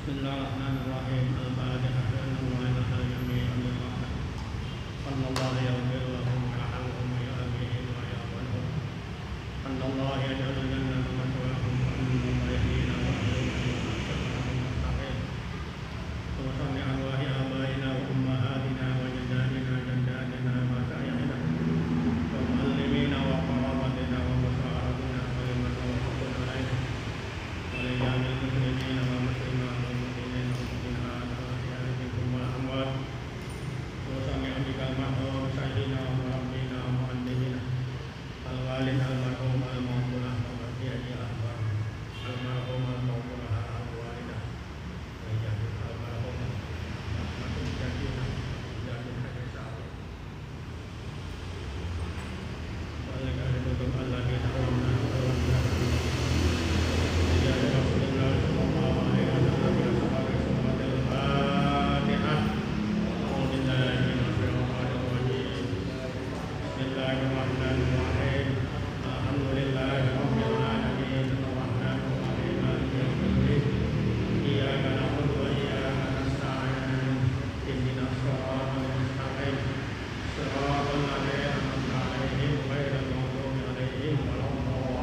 Bismillahirrahmanirrahim. Al-Fatihah. Al-Mu'minah al-Jami' al-Rahman. Sallallahu yaghfir lahum wa yarhamhum wa ya'afihim wa ya'afihim. Sallallahu yaj'alul jannata maswahum wa annahum yahdina wa yahdina mustaqim. Wa salli ala wahi abaina wa ummahatina wa jaddadina jaddadina wa sayyidina wa muallimina wa qarabatina wa musa'aratina wa liman tawaffaqa alaina wa li jami'il muslimina wa muslimat Al-Walid al-marhum al-mawmulah al-wafiyadi al-marhum al-mawmulah al-walidah al-jadid al-marhum al-matum jadidna jadid hadisah walika hidukum al-lagi ta'awamna al-walidah dijadi Rasulullah sallallahu alaihi wa sallam ya sahabat surat al-Fatihah Alhamdulillah Bismillahirrahmanirrahim Alhamdulillahi rabbil alamin arrahmanir rahim maliki yaumiddin iyyaka na'budu wa iyyaka nasta'in ihdinas siratal mustaqim siratal ladzina an'amta 'alaihim ghairil maghdubi 'alaihim waladdallin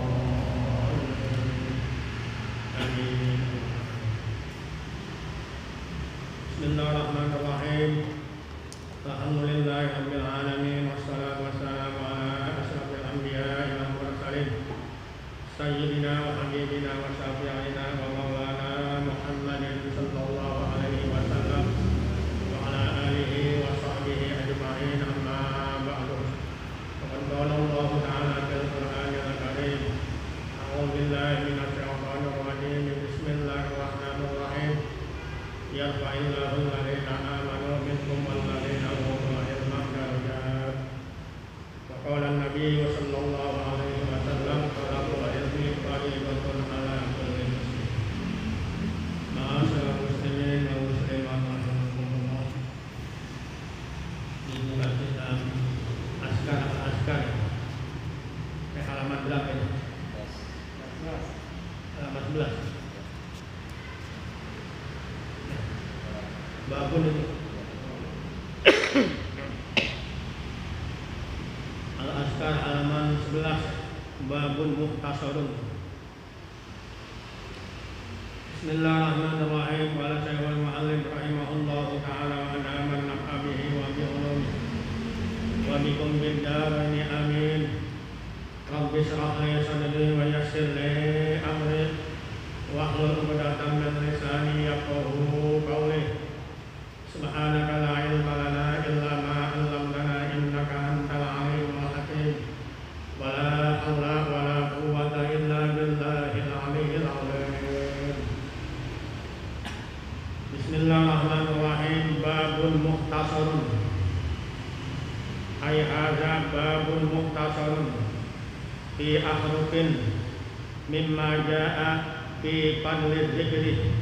amin. Bismillahirrahmanirrahim Alhamdulillahi rabbil alamin wassalatu wassalamu ala asyrafil anbiya'i wal mursalin sayyidina wa habibina wa syafi'ina wa maulana Muhammadin sallallahu alaihi wasallam wa ala alihi wa sahbihi ajma'in amma ba'du. Faqad qala Allah ta'ala fil Qur'anil karim a'udzu billahi minasy syaithanir rajim bismillahirrahmanirrahim yarfa'illahu alladhina amanu minkum walladhina Qala an-nabiy sallallahu alaihi wasallam talabul ilmi fariidatun ala kulli muslim. Ma'asyiral muslimin wal muslimat rahimakumullah. Dibuka kitab Askar. Halaman berapa ini? Halaman 11. Babun ini. Al-Askar halaman 11 Babun Mukhtasarun. Bismillahirrahmanirrahim. Qala Syaikhul Mu'allim rahimahullahu ta'ala wa na'aman naf'abihi wa bi'ulumihi wa bikum bid-daraini amin. Rabbi shrah li sadri wa yassir li amri wahlul 'uqdatam min lisani yafqahu qawli. Subhanaka la ilma lana illa ma 'allamtana innaka antal 'alimul hakim. Wala haula wala quwwata illa billahil 'aliyyil 'azim. Bismillahirrahmanirrahim. Babun mukhtasarun. Ay hadza babun mukhtasarun fi ahrufin mimma jaa'a fi fadli dzikri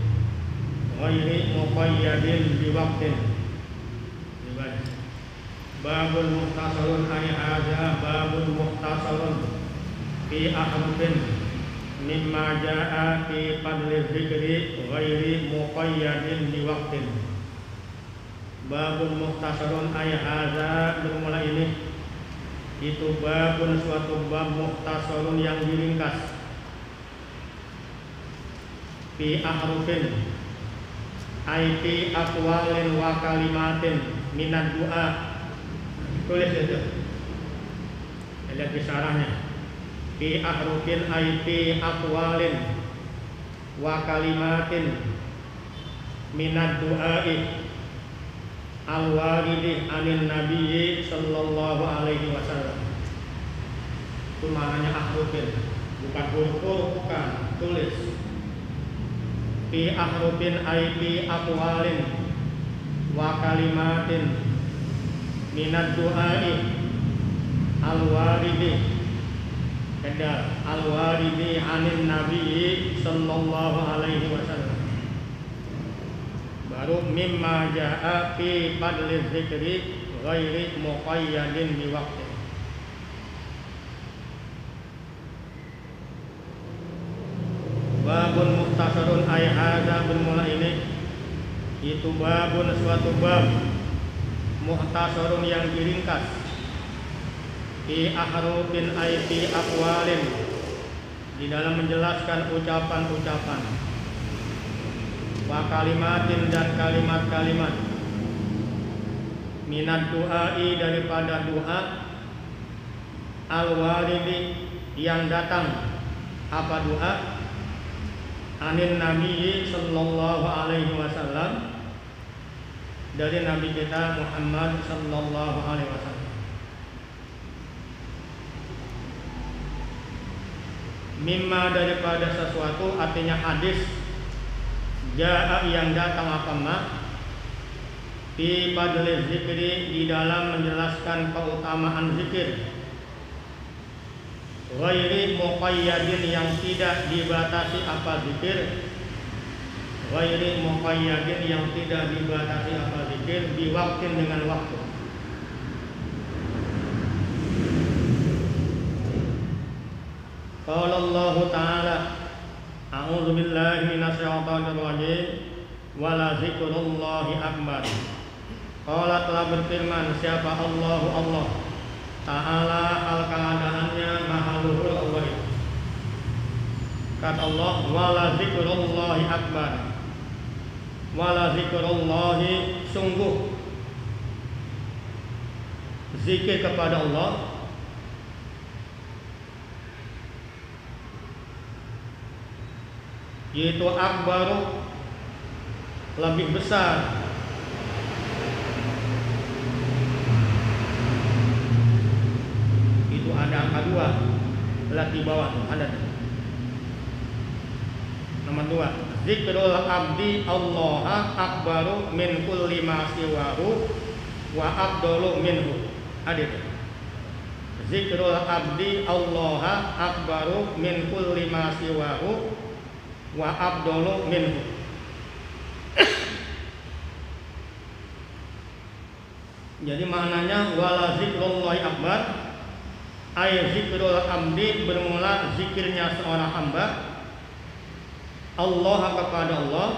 ghairi muqayyadin biwaqtin. Babul mukhtasarun ay hadza babul mukhtasarun fi ahrufin mimma jaa'a fi fadli dzikri ghairi muqayyadin biwaqtin. Babul mukhtasarun ay hadza bermula ini itu babun suatu bab mukhtasarun yang diringkas fi ahrufin ay fi aqwalin wa kalimatin minad du'a. Tulis itu. Lihat di syarahnya. Fi ahrufin ay fi aqwalin wa kalimatin minad du'a'i al-waridi anin nabiyyi sallallahu alaihi wasallam. Itu maknanya ahrufin. Bukan huruf, bukan. Tulis. Fi ahrufin ay fi aqwalin wa kalimatin minad du'ai al-waridi kedal al-waridi anin nabiyyi sallallahu alaihi wasallam. Baru mimma jaa'a fi fadli dzikri ghairi muqayyadin bi waqtin. Babun muhtasarun ay hadza bermula ini itu babun suatu bab muhtasarun yang diringkas fi ahrufin ay fi aqwalin di dalam menjelaskan ucapan-ucapan wa kalimatin dan kalimat-kalimat minad du'ai daripada doa al-waridi yang datang apa doa anin Nabi sallallahu alaihi wasallam dari Nabi kita Muhammad sallallahu alaihi wasallam. Mimma daripada sesuatu artinya hadis jaa yang datang apa ma fi fadli zikri di dalam menjelaskan keutamaan zikir ghairi muqayyadin yang tidak dibatasi apa zikir ghairi muqayyadin yang tidak dibatasi apa zikir di waktu dengan waktu. Qala Allah Ta'ala a'udzu billahi minasyaitonir rajim wa la dzikrullahi akbar. Qala telah berfirman siapa Allah Ta'ala al keadaannya maha luhur Allah itu. Kata Allah wala zikrullahi akbar. Wala zikrullahi sungguh zikir kepada Allah yaitu akbaru lebih besar ada angka 2 lihat di bawah tuh ada nomor 2 zikrul abdi Allah akbaru min kulli ma siwahu wa afdalu minhu ada itu zikrul abdi Allah akbaru min kulli ma siwahu wa afdalu minhu. Jadi maknanya wala zikrullahi akbar ayat zikrul abdi bermula zikirnya seorang hamba Allah kepada Allah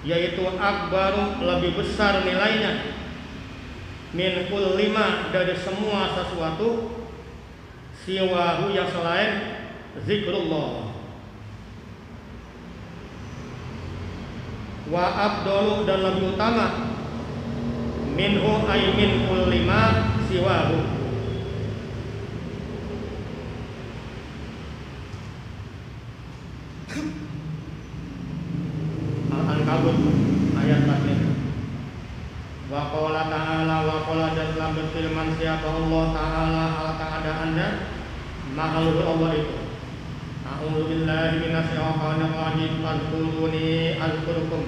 yaitu akbaru lebih besar nilainya min kulli ma dari semua sesuatu siwahu yang selain zikrullah wa abdalu dan lebih utama minhu ay min kulli ma siwahu. Al-Ankabut ayat 4. Wa qala ta'ala wa qala dan telah berfirman siapa Allah Ta'ala al keadaannya maha luhur Allah itu. A'udzu billahi minasyaitonir rajim fadhkuruni azkurkum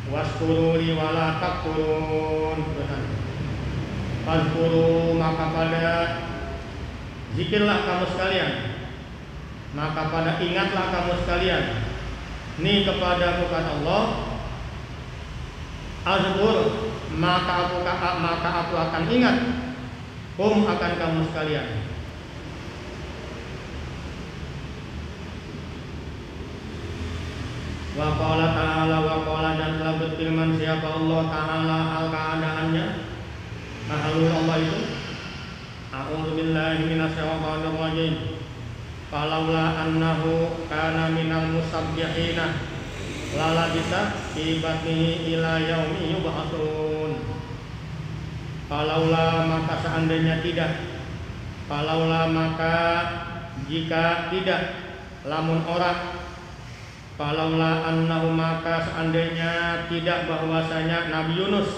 waskuruni wala takfurun. Fadhkuru maka pada zikirlah kamu sekalian maka pada ingatlah kamu sekalian ni kepada kata Allah azkur maka aku akan ingat akan kamu sekalian. Wa qala ta'ala wa qala dan telah berfirman siapa Allah Ta'ala al keadaannya maha luhur Allah itu. A'udzu billahi minasyaitonir rajim. Falaula annahu kana minal musabbihina lala bisa fi batnihi ila yaumi yub'atsun. Falaula maka seandainya tidak falaula maka jika tidak lamun ora falaula annahu maka seandainya tidak bahwasanya Nabi Yunus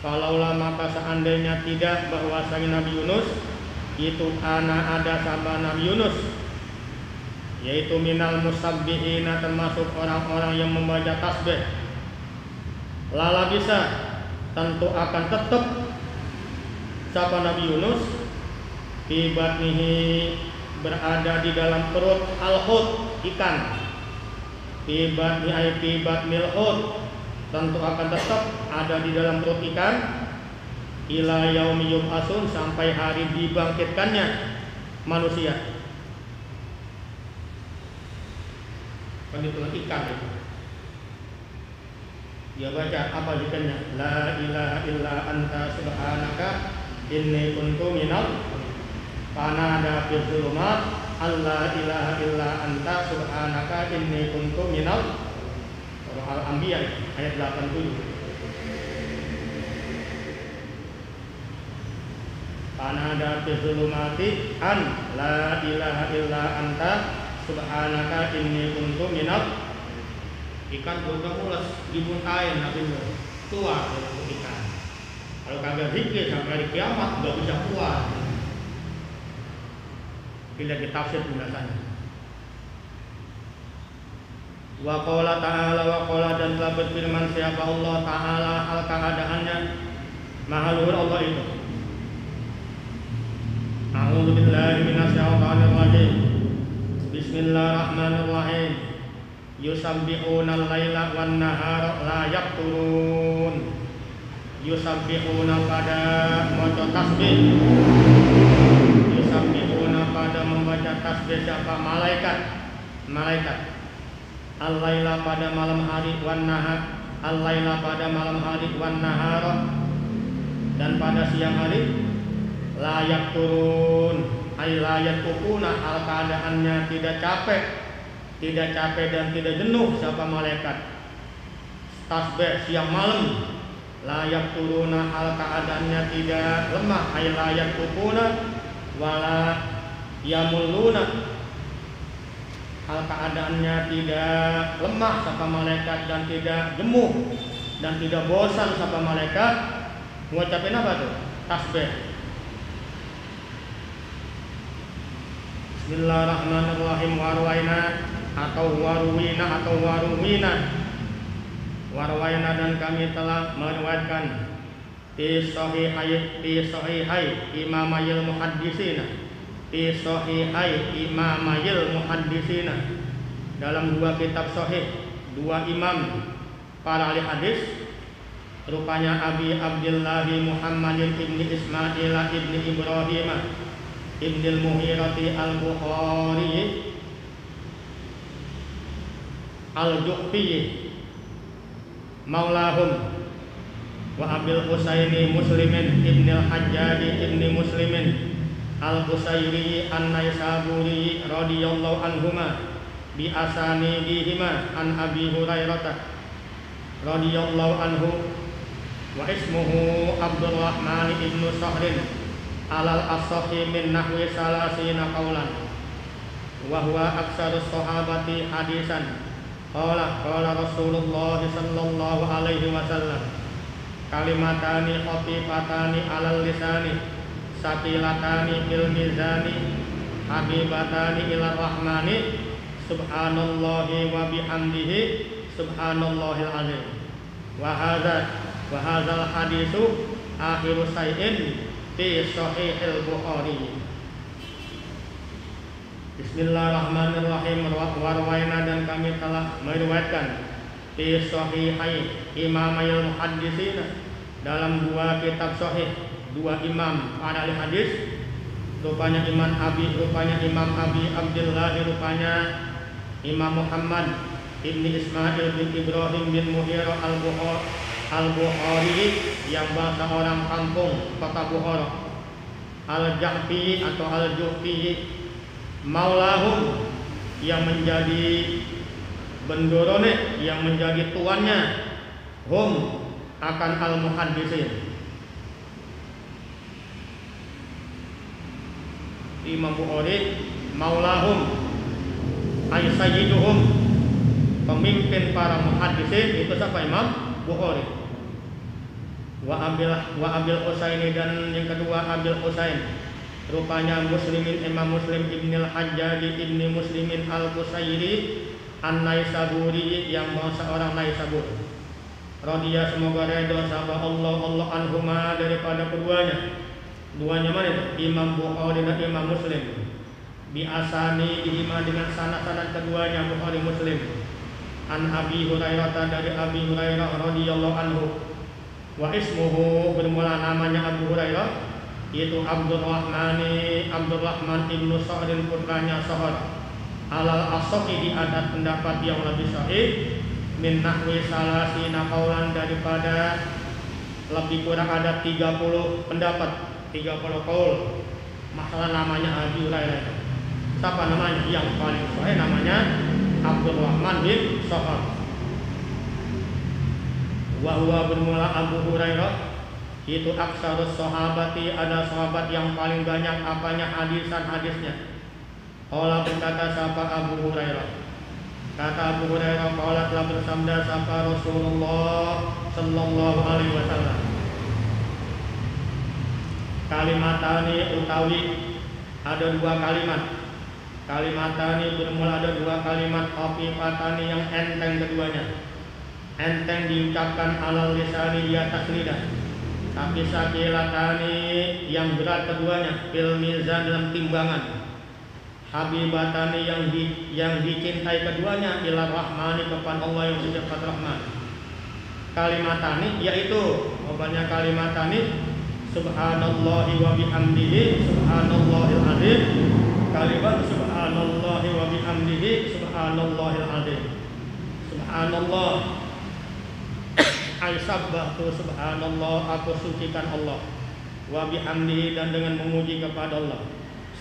falaula maka seandainya tidak bahwasanya Nabi Yunus itu ana ada sama Nabi Yunus yaitu minal musabbihina termasuk orang-orang yang membaca tasbih lala bisa tentu akan tetap siapa Nabi Yunus fi batnihi berada di dalam perut al-hut ikan fi batnil hut tentu akan tetap ada di dalam perut ikan ila yaumi yub'atsun sampai hari dibangkitkannya manusia. Kan ditulang ikan itu. Dia baca apa zikirnya? La ilaha illa anta subhanaka inni kuntu minal fanada fil zulumat alla ilaha illa anta subhanaka inni kuntu minal Al-Anbiya ayat 87. Fanada fil zulumati an la ilaha illa anta subhanaka inni kuntu minal ikan udah mulas dibuntain nabi keluar dari ikan. Kalau kagak zikir sampai hari kiamat nggak bisa keluar. Bila ditafsir penjelasannya. Wa qala ta'ala wa qala dan telah berfirman siapa Allah Ta'ala hal keadaannya maha luhur Allah itu. A'udzu billahi minasyaitonir rajim. Bismillahirrahmanirrahim. Yusabbihuna al-laila wan nahara la yaqturun. Yusabbihuna pada maca tasbih. Yusabbihuna pada membaca tasbih siapa malaikat. Al-laila pada malam hari wan nahar. Al-laila pada malam hari wan nahara dan pada siang hari layak turun ay layak pukuna hal keadaannya tidak capek dan tidak jenuh siapa malaikat tasbih siang malam layak turuna hal keadaannya tidak lemah ay layak pukuna wala yamulluna hal keadaannya tidak lemah siapa malaikat dan tidak jemuh dan tidak bosan siapa malaikat ngucapin apa tuh tasbih. Bismillahirrahmanirrahim. Warwina dan kami telah meriwayatkan fi sahihai imamayil muhaddisina dalam dua kitab sahih dua imam para ahli hadis rupanya Abi Abdullah Muhammadin ibni Ismail ibni Ibrahim Ibnul Mughirati al-Bukhari al-Ju'fi maulahum wa Abil Husaini Muslimin ibnul Hajjaj ibni Muslimin al-Qusairi an-Naisaburi radhiyallahu anhuma bi asanidihima an Abi Hurairah radhiyallahu anhu wa ismuhu Abdurrahman ibnu Sahrin alal as-sahih min nahwi salasina qaulan wa huwa aksarus sahabati hadisan qala Rasulullah sallallahu alaihi wasallam kalimatani khafifatani alal lisani saqilatani fil mizani habibatani ila rahmani subhanallahi wa bihamdihi subhanallahil azim wa hadzal hadisu akhiru sayyin fi sahihil Bukhari. Bismillahirrahmanirrahim. Warwaina dan kami telah meriwayatkan fi sahihai imamayil muhaddisina dalam dua kitab sahih dua imam para ahli hadis rupanya Imam Abi Abdullah rupanya Imam Muhammad ibni Ismail bin Ibrahim bin Mughirah al-Bukhari yang bahasa orang kampung kota Bukhara al-Ju'fi atau al-Ju'fi maulahum yang menjadi bendorone yang menjadi tuannya hum akan al-muhaddisin. Imam Bukhari maulahum ay sayyiduhum pemimpin para muhaddisin itu siapa? Imam Bukhari. Wa Abil Husaini dan yang kedua Abil Husain rupanya Muslimin Imam Muslim ibnul Hajjaj ibni Muslimin al-Qusairi an-Naisaburi yang seorang Naisabur radhiya semoga redha sahabat Allah anhuma daripada keduanya mana itu Imam Bukhari dan Imam Muslim bi asani dihima dengan sanad-sanad keduanya Bukhari Muslim an Abi Hurairah dari Abi Hurairah radhiyallahu anhu wa ismuhu bermula namanya Abu Hurairah yaitu Abdurrahman ibnu Sa'rin putranya Sa'ad alal as-sahih di atas pendapat yang lebih sahih min nahwi salasina qaulan daripada lebih kurang ada 30 pendapat, 30 qaul masalah namanya Abi Hurairah. Siapa namanya? Yang paling sahih namanya Abdurrahman bin Sakhar. Wa huwa bermula Abu Hurairah itu aksarus sahabati, ada sahabat yang paling banyak apanya hadisnya. Qala berkata siapa Abu Hurairah, kata Abu Hurairah, qala telah bersabda siapa Rasulullah sallallahu alaihi wasallam, kalimatani utawi ada dua kalimat, kalimatani bermula ada dua kalimat, khafifatani yang enteng keduanya, enteng diucapkan alal lisani di atas lidah, tapi sakilatani yang berat keduanya, fil mizan dalam timbangan, habibatani yang dicintai keduanya, ila rahmani kepada Allah yang bersifat rahman. Kalimatani yaitu banyak kalimatani, subhanallahi wa bihamdihi subhanallahil azim, kalimat subhanallahi wa bihamdihi subhanallahil azim. Subhanallah aisabbatu, subhanallah aku sucikan Allah, wa bihamdihi dan dengan memuji kepada Allah,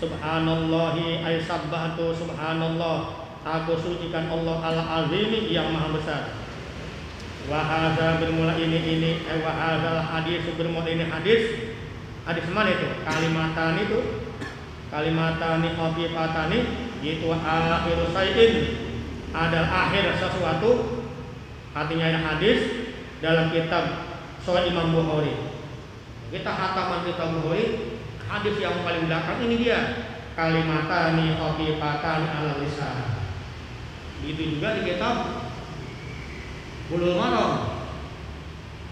subhanallahi aisabbatu subhanallah aku sucikan Allah al-azimi yang maha besar. Wa hadza bermula ini wa hadzal hadis bermula ini hadis mana itu? Kalimatan itu, kalimatani khafifatani itu akhir sayin, adalah akhir sesuatu, artinya ada hadis dalam kitab Sahih Imam Bukhari. Kita hataman kitab Bukhari, hadis yang paling belakang ini dia, kalimatani khafifatani ala lisan. Itu juga di kitab Bulughul Maram,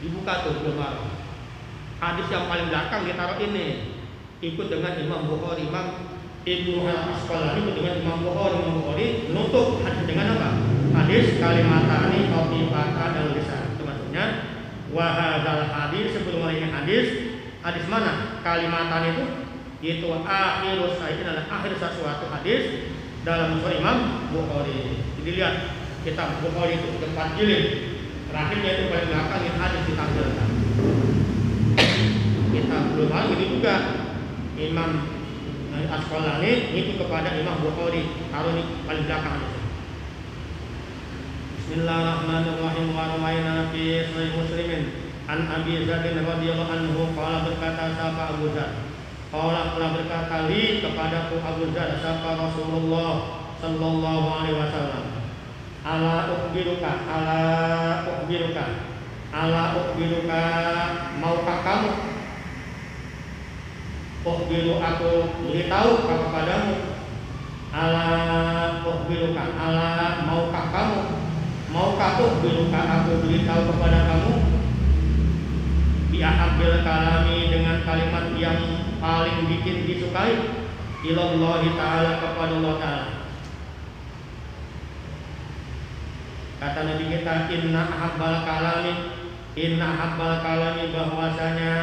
dibuka tuh Bulughul Maram. Hadis yang paling belakang ditaruh ini, ikut dengan Imam Bukhari, Imam Ibnu Al-Asqalani ikut dengan Imam Bukhari menutup hadis dengan apa? Hadis kalimatani khafifatani ala lisan. Wa hadzal hadis, sebelum ini hadis mana? Kalimatan itu akhirus sayin, adalah akhir sesuatu hadis dalam Sahih Imam Bukhari. Jadi lihat kitab Bukhari itu 4 jilid, terakhirnya itu paling belakang yang hadis ditampilkan. Kitab Bukhari itu juga Imam Asqalani itu kepada Imam Bukhari, taruh ini paling belakang hadis. Bismillahirrahmanirrahim. Wa rawaina fi Sahih Muslimin an Abi Dzar radhiyallahu anhu qala berkata sapa Abu Dzar, qala telah berkata li kepadaku Abu Dzar sapa Rasulullah sallallahu alaihi wasallam, ala ukhbiruka maukah kamu, ukhbiru aku beritahu kepadamu, ala ukhbiruka ala maukah kamu, maukah ukhbiruka aku beritahu kepada kamu, bi'ahabbil kalami dengan kalimat yang paling bikin disukai, ilallahi ta'ala kepada Allah ta'ala. Kata Nabi kita, inna ahabbal kalami bahwasanya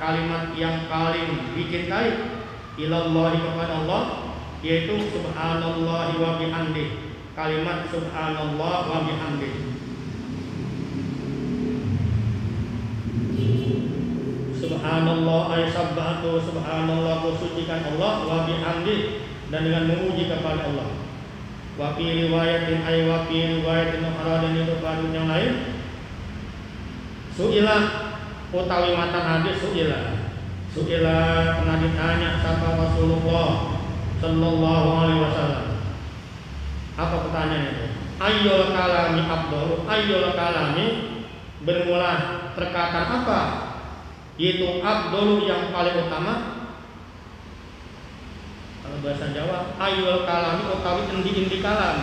kalimat yang paling dicintai, ilallahi kepada Allah, yaitu subhanallahi wa bihamdi, kalimat subhanallah wa bihamdi. Subhanallah ay sabbatu, subhanallah kusucikan Allah, wa bihamdi dan dengan memuji kepada Allah. Wa fi riwayatin ay wa fi riwayatin ukhra, dan itu baru yang lain, su'ila utawi matan hadis su'ila pernah ditanya sama Rasulullah sallallahu alaihi wasallam. Apa pertanyaannya itu? Ayyul kalami afdalu, ayyul kalami bermula perkataan apa? Yaitu afdalu yang paling utama. Kalau bahasa Jawa, ayyul kalami utawi endi kalam,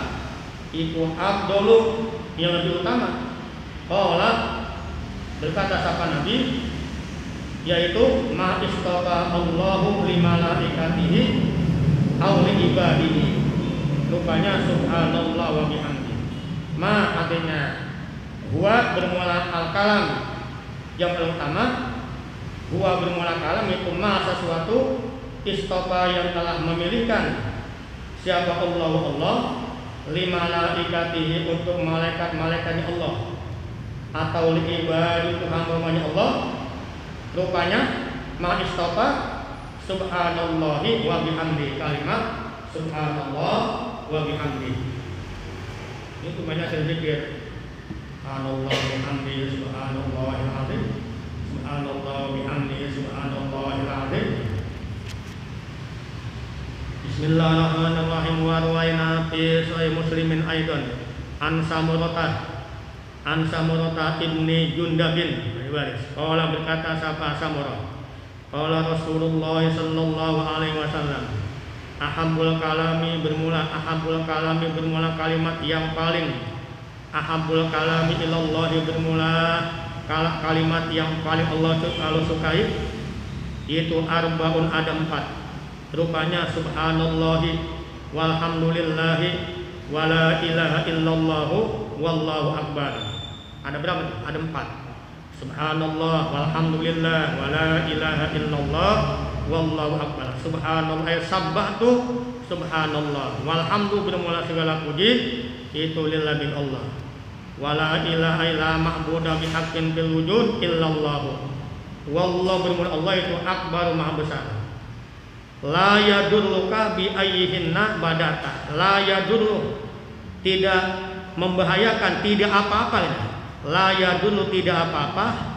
itu afdalu yang lebih utama. Qala berkata sapa Nabi, yaitu ma istafa Allahu li malaikatihi aw li ibadihi. Rupanya subhanallah wa bihamdi. Ma artinya huwa bermula al-kalam yang paling utama. Huwa bermula kalam itu ma sesuatu istafa yang telah memilihkan Siapa Allah? Limalaikatihi untuk malaikat-malaikatnya Allah, atau liibadi untuk hamba-hambanya Allah. Rupanya ma'istofa subhanallahi wa bihamdi, kalimat subhanallah wa bihamdi. Itu banyak zikir. Subhanallah bihamdi subhanallahil azim. Subhanallah bihamdi subhanallahil azim. Bismillahirrahmanirrahim. Wa rawaina fi sahih Muslimin aidan an Samurata ibni Jundabin. Qala berkata siapa Samurah? Qala Rasulullah sallallahu alaihi wasallam, ahabbul kalami bermula kalimat yang paling ahabbul kalami ilallahi bermula kalimat yang paling Allah sukai, itu arbaun, ada 4. Rupanya subhanallahi walhamdulillahi wala ilaha illallahu wallahu akbar. Ada berapa? Ada 4. Subhanallah walhamdulillah wala ilaha illallah wallahu akbar. Subhanallah sabbahtu subhanallah, walhamdu bermula segala puji itu lillahi Allah, wala ilaha illa ma'budu bihaqqin bil wujud illallah, wallahu bermula Allah itu akbar, maha besar. La yadurruka bi ayyihinna badata. La yadurru, tidak membahayakan, tidak apa-apa. La yadurru, tidak apa-apa.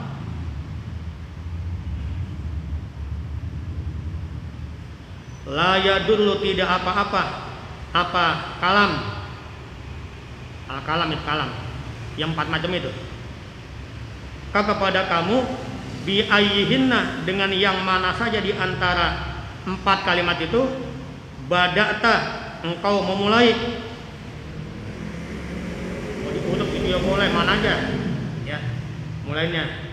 La yadurru, tidak apa-apa. Apa? Kalam. Al-kalam itu kalam. Yang 4 macam itu. Kepada kamu bi ayyihinna, dengan yang mana saja di antara 4 kalimat itu, bada'ta, engkau memulai. Mau diuduk itu ya boleh, mana aja ya mulainya.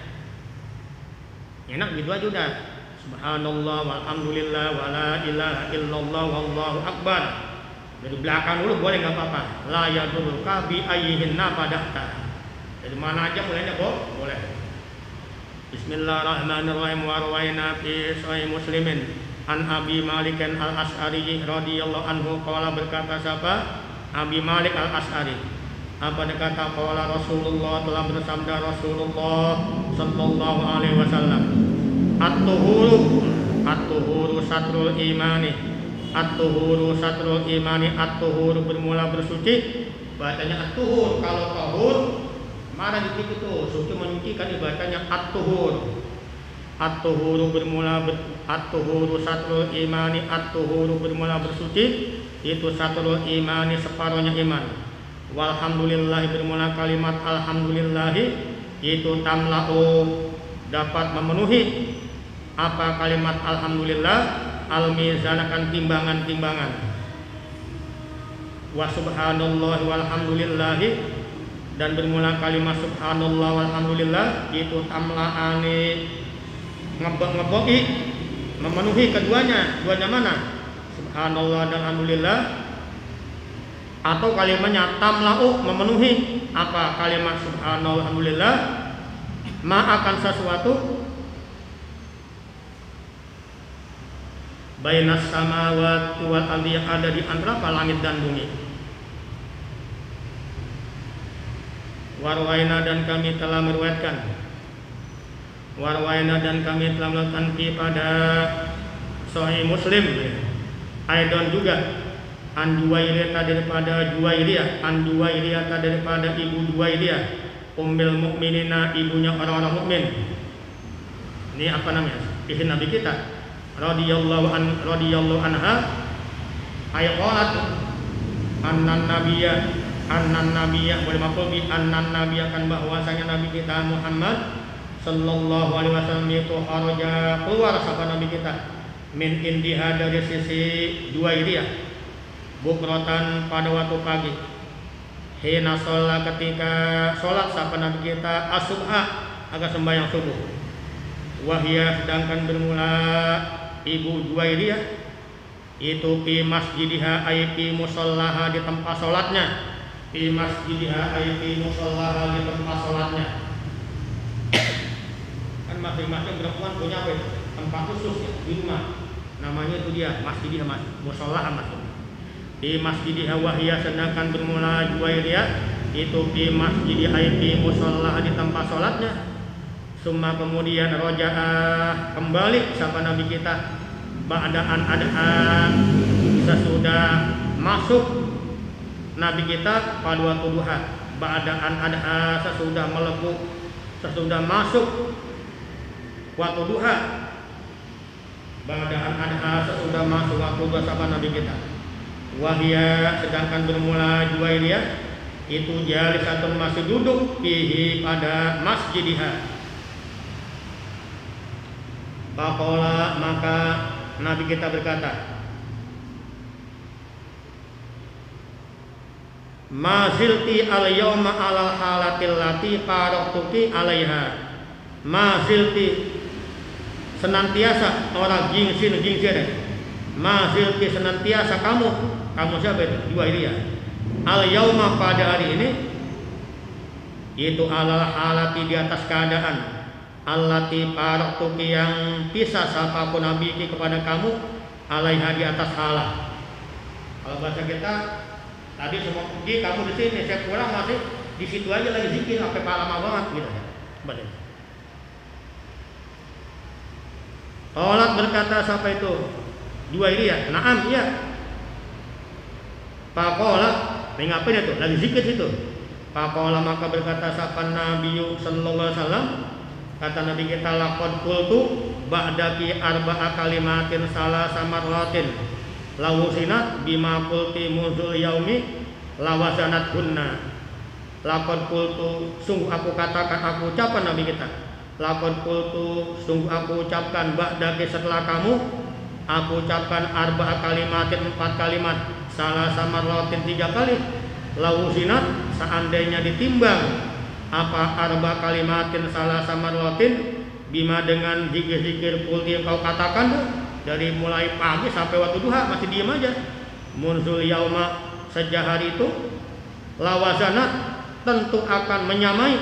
Enak gitu aja udah. Subhanallah walhamdulillah wala ilaha illallah wallahu akbar. Dari belakang dulu boleh, nggak apa-apa. La yadurruka bi ayyihinna bada'ta. Dari mana aja mulainya boleh. Bismillahirrahmanirrahim. Wa rawaina fi sahih Muslimin an Abi Malik al-Asy'ari radhiyallahu anhu qala, berkata siapa? Abi Malik al-Asy'ari. Apa kata? Qala Rasulullah, telah bersabda Rasulullah sallallahu alaihi wasallam, at-tuhuru satrul imani. At-tuhuru satrul imani. At-tuhuru bermula bersuci, bacanya at-tuhur. Kalau tahur marah di situ tuh, suci menyucikan, dibacanya at-tuhur. At-tuhuru bermula at-tuhuru satrul imani. At-tuhuru bermula bersuci, itu satrul imani, separuhnya iman. Walhamdulillah bermula kalimat alhamdulillahi, itu tamla'u, dapat memenuhi. Apa kalimat alhamdulillah? Al-mizan, akan timbangan-timbangan. Wa subhanallah walhamdulillahi, dan bermula kalimat subhanallah walhamdulillah, itu tamla'ani, ngeboki, memenuhi keduanya. Duanya mana? Subhanallah dan alhamdulillah. Atau kalimatnya tamla'u, memenuhi. Apa kalimat subhanallah alhamdulillah? Ma akan sesuatu bainas samawati wal ardi, yang ada di antara langit dan bumi. Warwaina, dan kami telah meriwayatkan. Warwaina, dan kami telah melakukan pada Sahih Muslim. Aidan juga an Juwairiyah, daripada Juwairiyah, an Juwairiyah daripada ibu Juwairiyah, ummul mukminina, ibunya orang-orang mukmin. Ini apa namanya? Istri Nabi kita radhiyallahu anha, ayat annan nabiyya boleh maf'ul bi annan nabiyya, kan bahwasanya Nabi kita Muhammad sallallahu alaihi wasallam itu kharaja, keluar sapa Nabi kita, min indiha, dari sisi Juwairiyah, bukrotan, pada waktu pagi, hina sholat, ketika sholat sapa Nabi kita as-subha, agar sembahyang subuh. Wahya, sedangkan bermula ibu Juwairiyah itu fi masjidiha, ay fi musallaha, di tempat sholatnya. Fi masjidiha, ay fi musallaha, di tempat sholatnya. Kan masing-masing perempuan punya apa itu? Tempat khusus ya, di rumah. Namanya itu dia masjidiha, musallaha maksudnya. di masjid Hawahiyah, sedangkan bermula Juwairiyah itu di masjid Aiti musolla, di tempat sholatnya. Summa kemudian rojaah kembali siapa Nabi kita ba'daan adha, sesudah masuk Nabi kita pada waktu duha. Ba'daan adha, sesudah melepuh, sesudah masuk waktu duha. Ba'daan adha, sesudah masuk waktu duha siapa Nabi kita. Wahia, sedangkan bermula Juwairiyah itu jalisatun, masih duduk fihi pada masjidiha. Faqala, maka Nabi kita berkata, ma zilti al yawma alal halatil lati qaraqtuki alaiha. Ma zilti, senantiasa, orang jingsin. Ma zilti, senantiasa kamu siapa itu? Juwairiyah. Al yawma, pada hari ini, itu alal halati, di atas keadaan, allati qaraqtuki, yang pisah siapapun Nabi kepada kamu, alaiha, di atas halah. Kalau bahasa kita tadi semua pergi, kamu di sini, saya pulang masih di situ aja lagi zikir, sampai lama banget gitu ya. Badan. Qalat, berkata siapa itu? Juwairiyah. Naam, iya. Faqala, ngapain itu? Lagi zikir situ. Faqala, maka berkata siapa Nabi sallallahu alaihi wasallam, kata Nabi kita, laqad qultu ba'daki arba'a kalimatin salasa marratin lawusinat bima qulti muzul yaumi lawazanat hunna. Laqad qultu, sungguh aku katakan, aku ucapkan Nabi kita. Laqad qultu, sungguh aku ucapkan, ba'daki, setelah kamu, aku ucapkan arba'a kalimatin, 4 kalimat, salasa marratin, 3 kali, lawusinat, seandainya ditimbang apa arba kalimatin salasa marratin, bima dengan zikir-zikir kulti yang kau katakan tuh, dari mulai pagi sampai waktu duha masih diam aja. Munzul yauma, sejak hari itu, lawazanat, tentu akan menyamai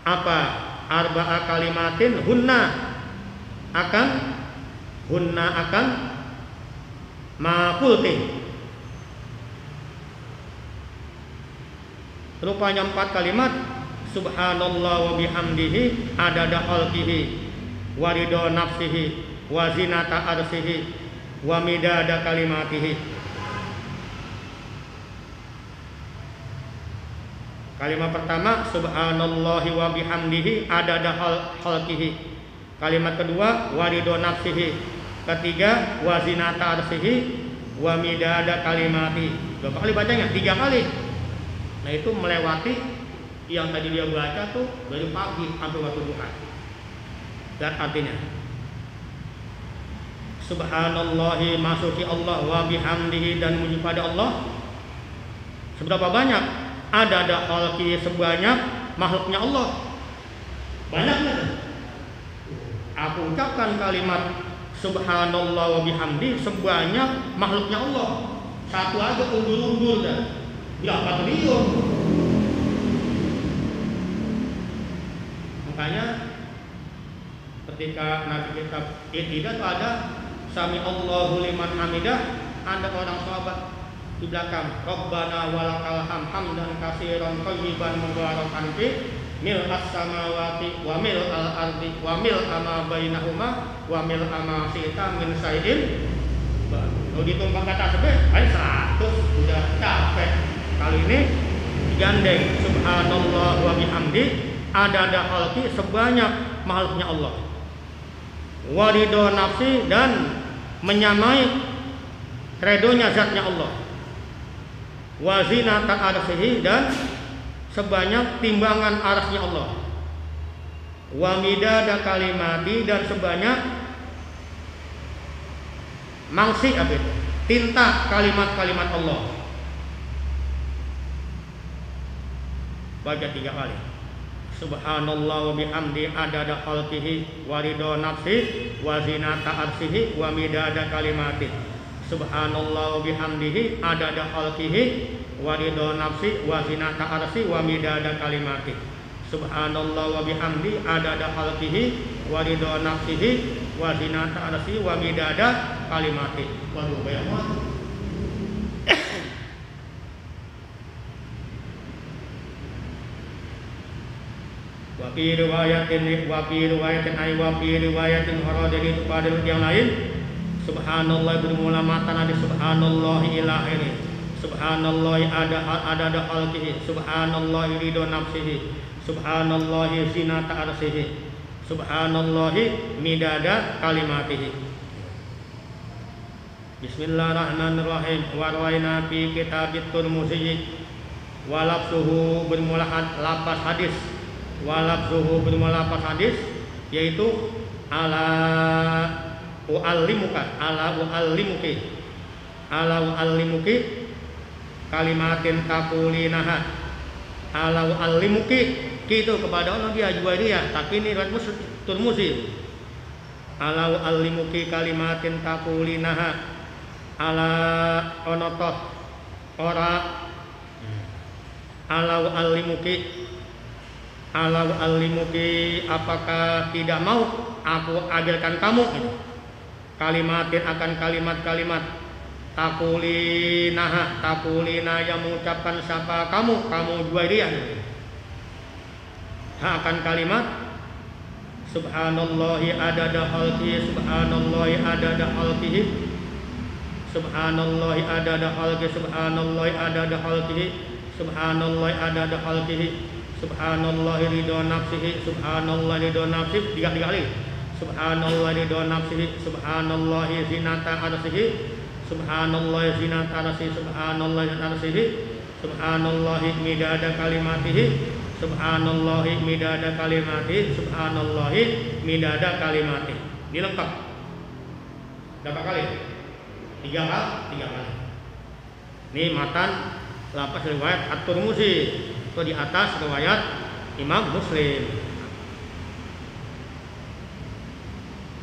apa arba'a kalimatin, hunna akan makulti. Rupanya 4 kalimat, subhanallah wa bihamdihi adada khalqihi wa ridha nafsihi wa zinata arsihi wa midada kalimatihi. Kalimat pertama, subhanallahi wa bihamdihi adada khalqihi. Kalimat kedua, wa ridha nafsihi. Ketiga, wa zinata arsihi wa midada kalimatihi. 2 kali bacanya, 3 kali. Nah, itu melewati yang tadi dia baca tuh dari pagi sampai waktu duha. Dan artinya subhanallahi, masuki Allah, wa bihamdihi, dan memuji pada Allah. Seberapa banyak? Ada khalqi, sebanyak makhluknya Allah. Banyaknya. Aku ucapkan kalimat subhanallah wa bihamdi sebanyak makhluknya Allah. Satu aja undur-undur dah. Berapa triliun? Makanya ketika Nabi kita tidak ada sami Allahu liman hamidah, ada orang sahabat di belakang, Rabbana walakal hamdan katsiran thayyiban mubarakan fi mil as-samawati wa mil al-ardi wa mil ama bainahuma wa mil ama sita min saidin. Kalau ditumpang kata sebut, 100 udah capek. Kali ini digandeng subhanallah wa bihamdi adada khalqi, sebanyak makhluknya Allah. Wa ridha nafsi, dan menyamai redonya zatnya Allah. Wa zinata arsihi, dan sebanyak timbangan arsy Allah. Wa midada kalimati, dan sebanyak mangsi tinta kalimat-kalimat Allah. Baca 3 kali. Subhanallah wa bihamdi adada khalqihi wa ridha nafsi wa zinata arsihi wa midada kalimati. Subhanallah wa bihamdihi adada khalqihi wa ridha nafsi wa zinata arsi wa midada kalimati. Subhanallah wa bihamdi adada khalqihi wa ridha nafsihi wa zinata arsi wa midada kalimati. Waduh, banyak banget. fi riwayatin ay wa fi riwayatin hara dari itu pada yang lain subhanallah bermula matan ada subhanallah ila akhirih subhanallah ada khalqihi subhanallah ridho nafsihi subhanallah zinata arsihi subhanallah midada kalimatihi. Bismillahirrahmanirrahim. Warwaina fi kitabit Tirmidzi walafzuhu bermula lapas hadis walafzuhu bermula lapas hadis yaitu ala uallimuki kalimatin takulinaha ala uallimuki gitu kepada Allah dia Juwairiyah tapi ini riwayat Tirmidzi ala uallimuki kalimatin takulinaha ala onotoh ora ala uallimuki apakah tidak mau aku ajarkan kamu kalimatin akan kalimat-kalimat takulina yang mengucapkan siapa kamu Juwairiyah akan kalimat subhanallahi adada khalqihi subhanallahi adada khalqihi subhanallahi adada khalqihi subhanallahi adada khalqihi subhanallahi adada khalqihi subhanallahi ridho nafsihi subhanallahi ridho nafsihi tiga kali subhanallah ridho nafsihi subhanallahi zinata arsihi subhanallahi zinata arsihi subhanallahi zinata arsihi subhanallahi midada kalimatihi subhanallahi midada kalimatihi subhanallahi midada kalimatihi. Ini lengkap berapa kali? Tiga kali. Ini matan lapas riwayat At-Tirmidzi itu di atas riwayat Imam Muslim.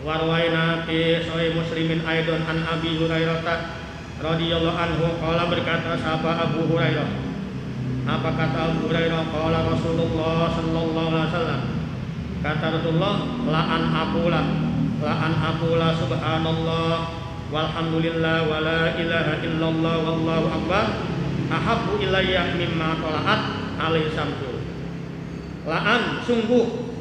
Warwaina fi sahih Muslimin aidon an Abi Hurairah radhiyallahu anhu qala berkata sahabat Abu Hurairah apa kata Abu Hurairah qala Rasulullah sallallahu alaihi wasallam kata Rasulullah la'an aqula subhanallah walhamdulillah wala ilaha illallah wallahu akbar ahabbu ilayya mimma tala'at alaihi samsu la'an sungguh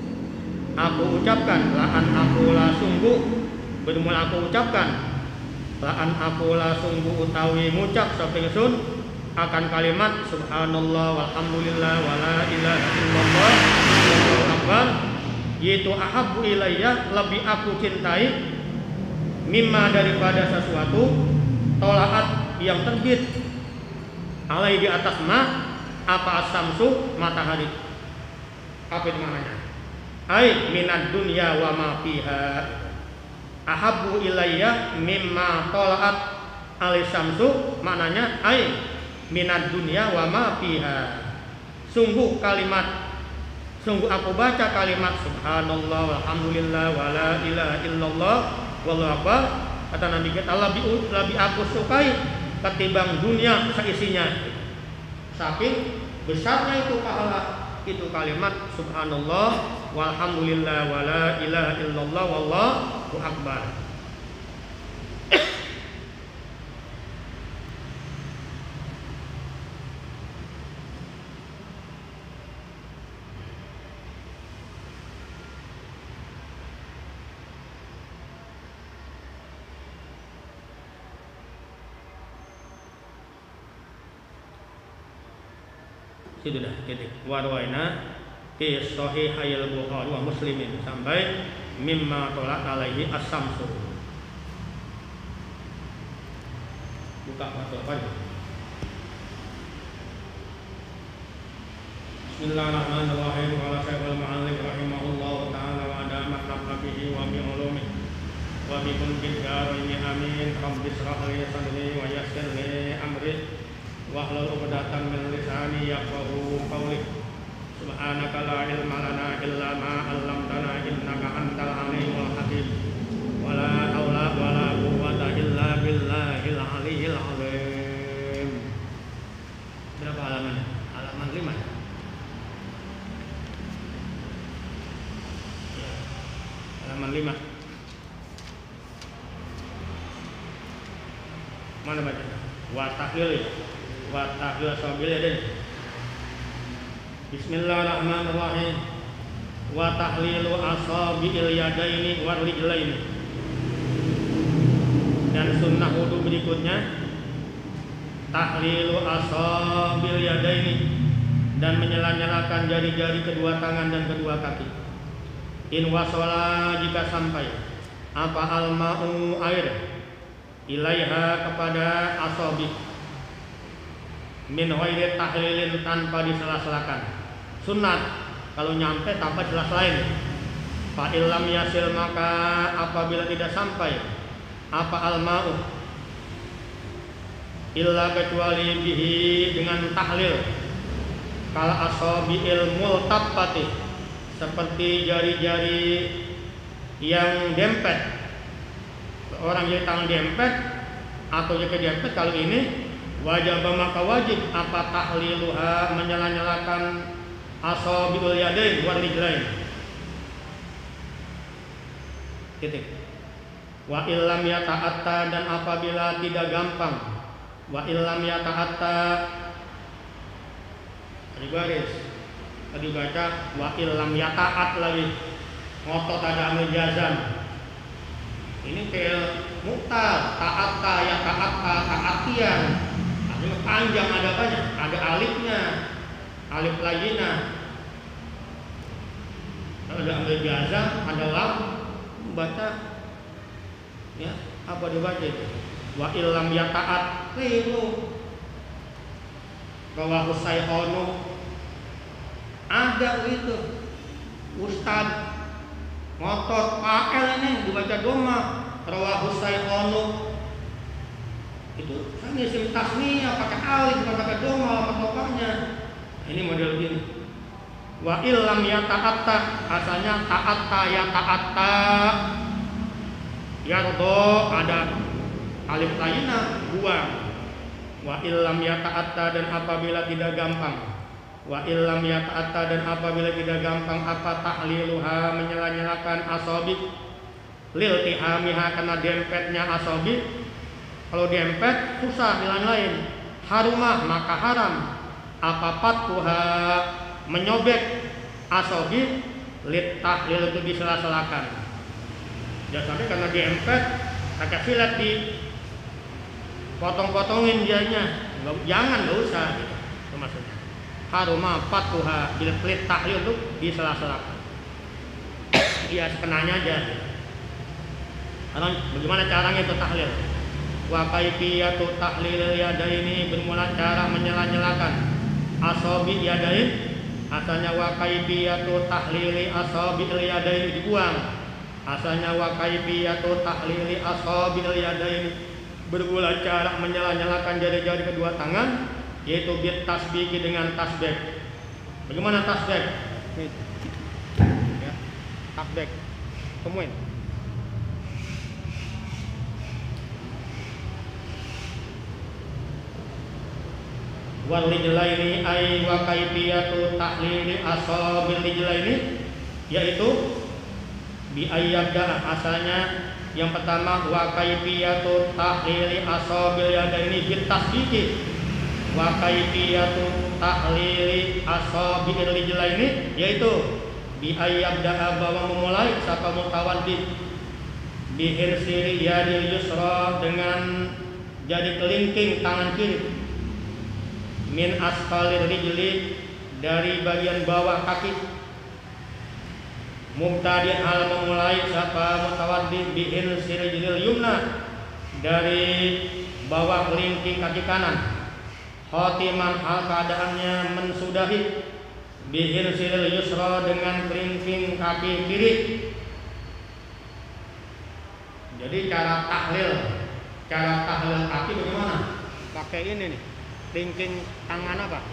aku ucapkan la'an aqula sungguh bermula aku ucapkan la'an aqula sungguh utawi ngucap sapa ingsun akan kalimat subhanallah walhamdulillah wala ilaha illallah wallahu akbar yaitu ahabbu ilayya lebih aku cintai mimma daripada sesuatu tolaat yang terbit alai di atas apa as-samsu matahari apa itu maknanya ai minad dunya wa ma fiha ahabbu ilayya mimma tala'at al-samsu maknanya ai minad dunya wa ma fiha sungguh aku baca kalimat subhanallah walhamdulillah wala ilaha illallah wallahu akbar kata Nabi kita lebih aku sukai ketimbang dunia seisinya saking besarnya itu pahala itu kalimat subhanallah walhamdulillah wala ilaha illallah wallahu akbar. Sudah titik warwaina fi sahihil Bukhari wa Muslimin sampai mimma tolak alaihi as-samsu. Buka pasal apa? Bismillahirrahmanirrahim. Qala Syekhul Mu'allim rahimahullahu taala wa adamat nafsihi wa bi ulumi wa bi kulli darini amin. Rabbi shrah li sadri wa yassir li amri wahlul 'uqdatam min lisani yafqahu qawli. Subhanaka la ilma lana illa ma 'allamtana innaka antal alimul hakim. Wala haula wala quwwata illa billahil aliyyil azim. Berapa halaman? Halaman 5. Ya. Halaman 5. Mana baca? Wa tahlil sabil deh. Bismillahirrahmanirrahim. wa tahlilu asabi'il yadaini wal rijlaini. Dan sunnah wudu berikutnya tahlilu asabil yadaini, dan menyela-nyelakan jari-jari kedua tangan dan kedua kaki. In wasala, jika sampai apa al-ma'u, air, ilaiha, kepada asabi, min ghairi tahlilin, tanpa disela-selakan. Sunat kalau nyampe tanpa disela-selain. Fa illam yasil, maka apabila tidak sampai apa al-ma'u, illa, kecuali bihi, dengan tahlil, kala asabi'il multabbati, seperti jari-jari yang dempet. Orang jadi tangan dempet atau jari dempet, kalau ini wajib, maka wajib apa tahliluha, menyela-nyelakan asabi'ul yadain wal rijlain. Titik. Wa illam yata'atta, dan apabila tidak gampang. Wa illam yata'atta, tadi baris, tadi baca wa illam yata'at lagi, ngotot ada amil jazam. Ini kayak mu'tar, ta'atta, ya ta'atta, ta'atian. Artinya panjang, ada banyak, ada alifnya, alif layyinah. Ada amil jazam, ada lam, baca ya, apa dibaca itu? Wa illam yata'at lilu rawahu saykhonu, ada itu ustad ngotot pael ini dibaca doma, rawahu saykhonu. Itu kan isim tasniyah pakai alif, bukan pakai doma pokoknya. Ini model gini. Wa illam yata'atta, asalnya ta'atta, ya ta'atta, yardo, ada alif layyinah, buang. Wa illam yata'atta, dan apabila tidak gampang. Wa illam yata'atta, dan apabila tidak gampang apa tahliluha, menyela-nyelakan asabi, lil tihamiha, karena dempetnya asabi. Kalau dempet susah dilain-lain, harumah, maka haram apa fatkuha, menyobek asabi, lit tahlil, itu disela-selakan. Jangan sampai karena dempet pakai silet di potong-potongin dianya, jangan, nggak usah gitu. Itu maksudnya. Haruma fatuha bil tahlil, itu disela-selakan. Iya, sekenanya aja. Karena bagaimana caranya itu tahlil? Wa kaifiyatu tahlil yadaini, bermula cara menyela-nyelakan asabi yadain. Asalnya wa kaifiyatu tahlili asabi yadain, dibuang. Asalnya wa kaifiyatu tahlili asabil yadain, bermula cara menyela-nyelakan jari-jari kedua tangan, yaitu bit tasbih, dengan tasbih. Bagaimana tasbih? Ya, tasbih. Temuin. Wal rijlaini ay wa kaifiyatu tahlili asabil rijlaini, yaitu bi ayyabda, asalnya yang pertama wa kaifiyatu tahlili asabil yadaini bit tasbih. Wa kaifiyatu tahlili asabil rijlaini, yaitu bi ayyabda, bahwa memulai sapa mutawaddi bi hirsiri yadil yusra, dengan jari kelingking tangan kiri, min asfalir rijli, dari bagian bawah kaki, mubtadi' hal memulai sapa mutawaddi bihin sirijil yumna, dari bawah kelingking kaki kanan, khotiman hal keadaannya mensudahi, bihin siril yusra, dengan kelingking kaki kiri. Jadi cara tahlil kaki bagaimana? Pakai ini nih, kelingking tangan apa?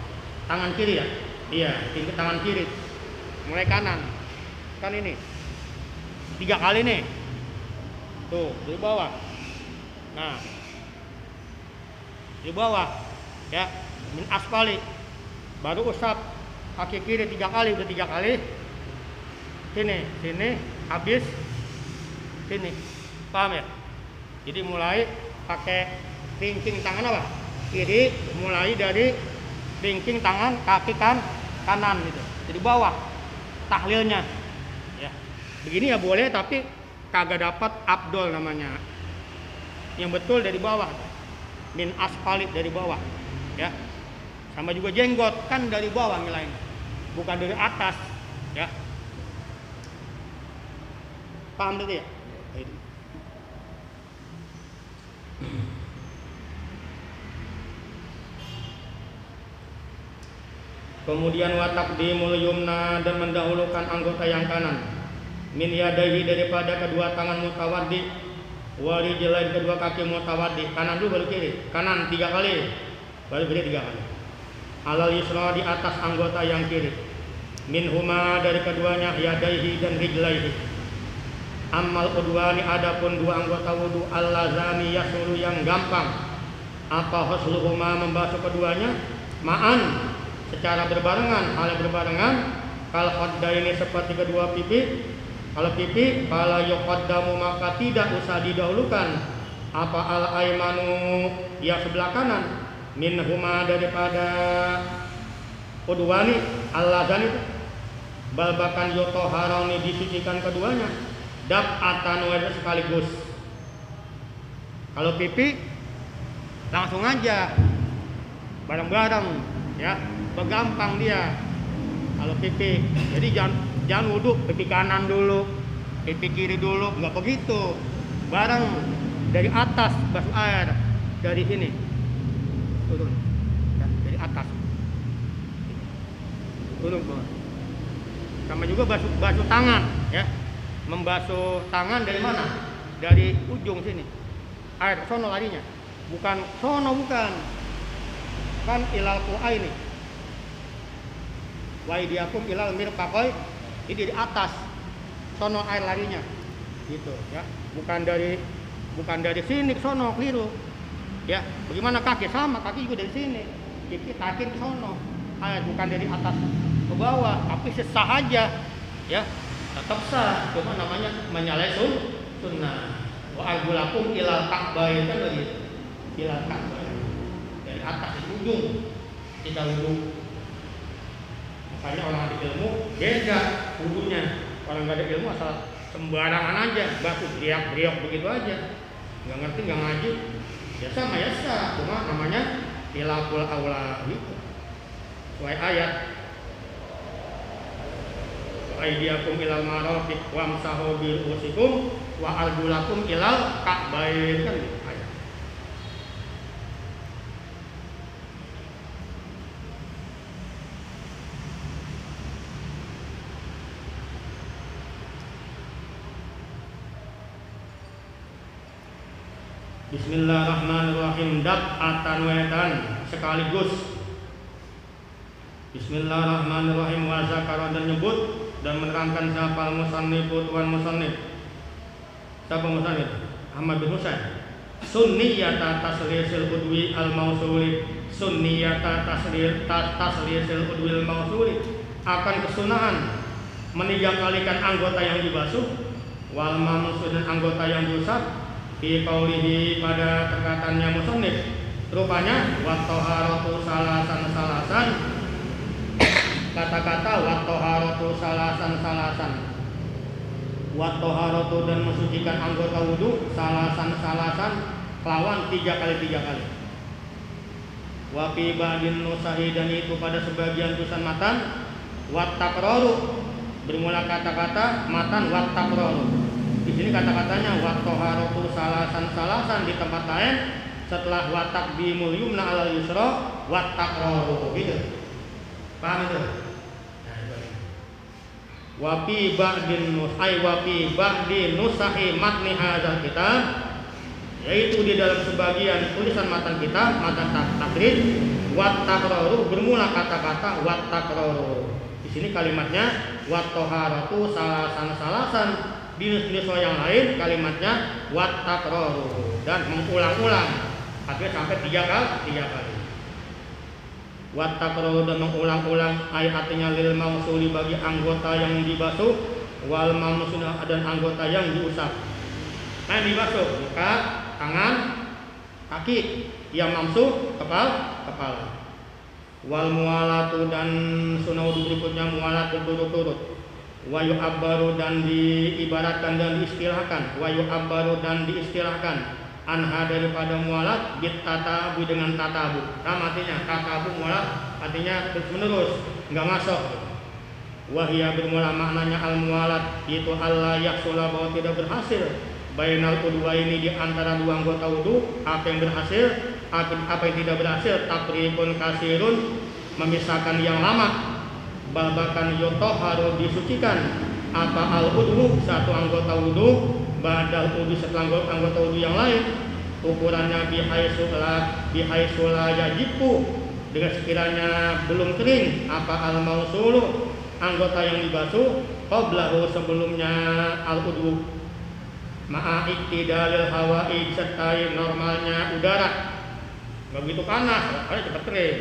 Tangan kiri ya? Iya, kelingking tangan kiri, mulai kanan. Kan ini 3 kali nih, tuh di bawah. Nah, di bawah ya, min asfali, baru usap kaki kiri 3 kali, udah 3 kali. Sini habis sini, paham ya? Jadi mulai pakai kelingking tangan apa? Kiri, mulai dari kelingking tangan kaki kanan gitu. Jadi bawah tahlilnya. Begini ya boleh, tapi kagak dapat abdol namanya. Yang betul dari bawah, min asfalit dari bawah, ya. Sama juga jenggot kan dari bawah nilainya, bukan dari atas, ya. Paham tadi ya? Kemudian wa taqdimul yumna, dan mendahulukan anggota yang kanan, min yadaihi daripada kedua tangan mutawaddi, wa rijlain kedua kaki mutawaddi, kanan dulu baru kiri, kanan 3 kali, baru kiri 3 kali. Alal yusra, di atas anggota yang kiri, min huma dari keduanya, yadaihi dan rijlaihi. Amal udwani, adapun dua anggota wudu, allazani yasulu yang gampang, apa husluhuma membasuh keduanya, ma'an secara berbarengan, hal berbarengan, kal khaddaini seperti kedua pipi. Kalau pipi, fala yuqaddamu maka tidak usah didahulukan, apa al aymanu yang sebelah kanan, minhuma daripada udwani allazani, bal bahkan yutoharani disucikan keduanya, dab'atan wa sekaligus. Kalau pipi langsung aja bareng-bareng, ya, begampang dia. Kalau pipi, jadi jangan wudhu pipi kanan dulu, pipi kiri dulu, nggak begitu. Bareng dari atas basuh air, dari sini turun, ya, dari atas turun bawah. Sama juga basuh tangan, ya, membasuh tangan dari mana? Dari ujung sini, air sono larinya, bukan sono, bukan, kan ilal ku'ai ini, wa idiakum ilal mirfaqai, ini di atas sono air larinya gitu, ya, bukan dari sini ke sono, keliru, ya. Bagaimana kaki? Sama, kaki juga dari sini, kaki takin ke sono air, bukan dari atas ke bawah, tapi sesah aja, ya, tetap sah, cuma namanya menyalahi sunnah. Wa argulakum ilal ka'bain, kan begitu, ilal ka'bain, dari atas ke ujung kita wudu. Makanya orang ada ilmu beda wudunya. Orang nggak ada ilmu asal sembarangan aja, basuh teriak-teriak begitu aja, nggak ngerti, nggak ngaji, ya sama ya sah, cuma namanya tilakul aula gitu. Sesuai ayat, wa aydiyakum ilal marafiq wamsahu bi ru'usikum wa arjulakum ilal ka'bain, kan gitu ayat. Bismillahirrahmanirrahim, dab'atan wetan sekaligus. Bismillahirrahmanirrahim, wa zakara, dan nyebut dan menerangkan siapa al-musannif, tuan musannif. Siapa musannif? Ahmad bin Husain. Sunniyata taslisil udwi al-mausuli, sunniyata taslisil udwi al-mausuli, akan kesunahan meniga-kalikan anggota yang dibasuh, wal mamsu, dan anggota yang diusap, fi qaulihi, pada perkataannya musannif, rupanya wa taharatu salasan, kata-kata wa taharatu salasan, wa taharatu, dan mensucikan anggota wudu, salasan kelawan 3 kali. Wa fi ba'din nusahi, dan itu pada sebagian tulisan matan, wa taqraru, bermula kata-kata matan wa taqraru. Di sini kata-katanya wa taharatu salasan, di tempat lain setelah wa taqdimul yumna alal yusra wa taqraru, gitu. Paham itu? Nah, itu. Wa fi ba'din nusahi matni hadzal kitab, yaitu di dalam sebagian tulisan matan kitab, matan takrid, wa taqraru, bermula kata-kata wa taqraru. Di sini kalimatnya wa taharatu salasan, di nusa yang lain kalimatnya wa taqraru, dan mengulang-ulang, artinya sampai 3 kali. Wa taqraru, dan mengulang-ulang, artinya lil mausuli, bagi anggota yang dibasuh, wal mamsuna, dan anggota yang diusap. Nah, yang dibasuh muka, tangan, kaki, yang mamsuh kepala. Wal mualatu, dan sunah wudu berikutnya mualat berturut-turut. wa yu'abbaru dan diibaratkan dan diistilahkan, wa yu'abbaru dan diistilahkan anha daripada mualat bit tatabu dengan tatabu. Sama artinya tatabu mualat artinya terus menerus nggak masuk. Wahia bermula maknanya al mualat itu Allah yaksula bahwa tidak berhasil bainal udwa ini di antara dua anggota wudu. Apa yang berhasil, apa yang tidak berhasil, takribun kasirun memisahkan yang lama, bahkan yotoharu disucikan apa al udhu satu anggota wudu badal wudu setelah anggota wudu yang lain. Ukurannya bihaisula yajibu dengan sekiranya belum kering apa al mausulu anggota yang dibasuh qablahu sebelumnya al udhu ma'a iktidalil hawa'i sertai normalnya udara, nggak begitu panas karena cepat kering.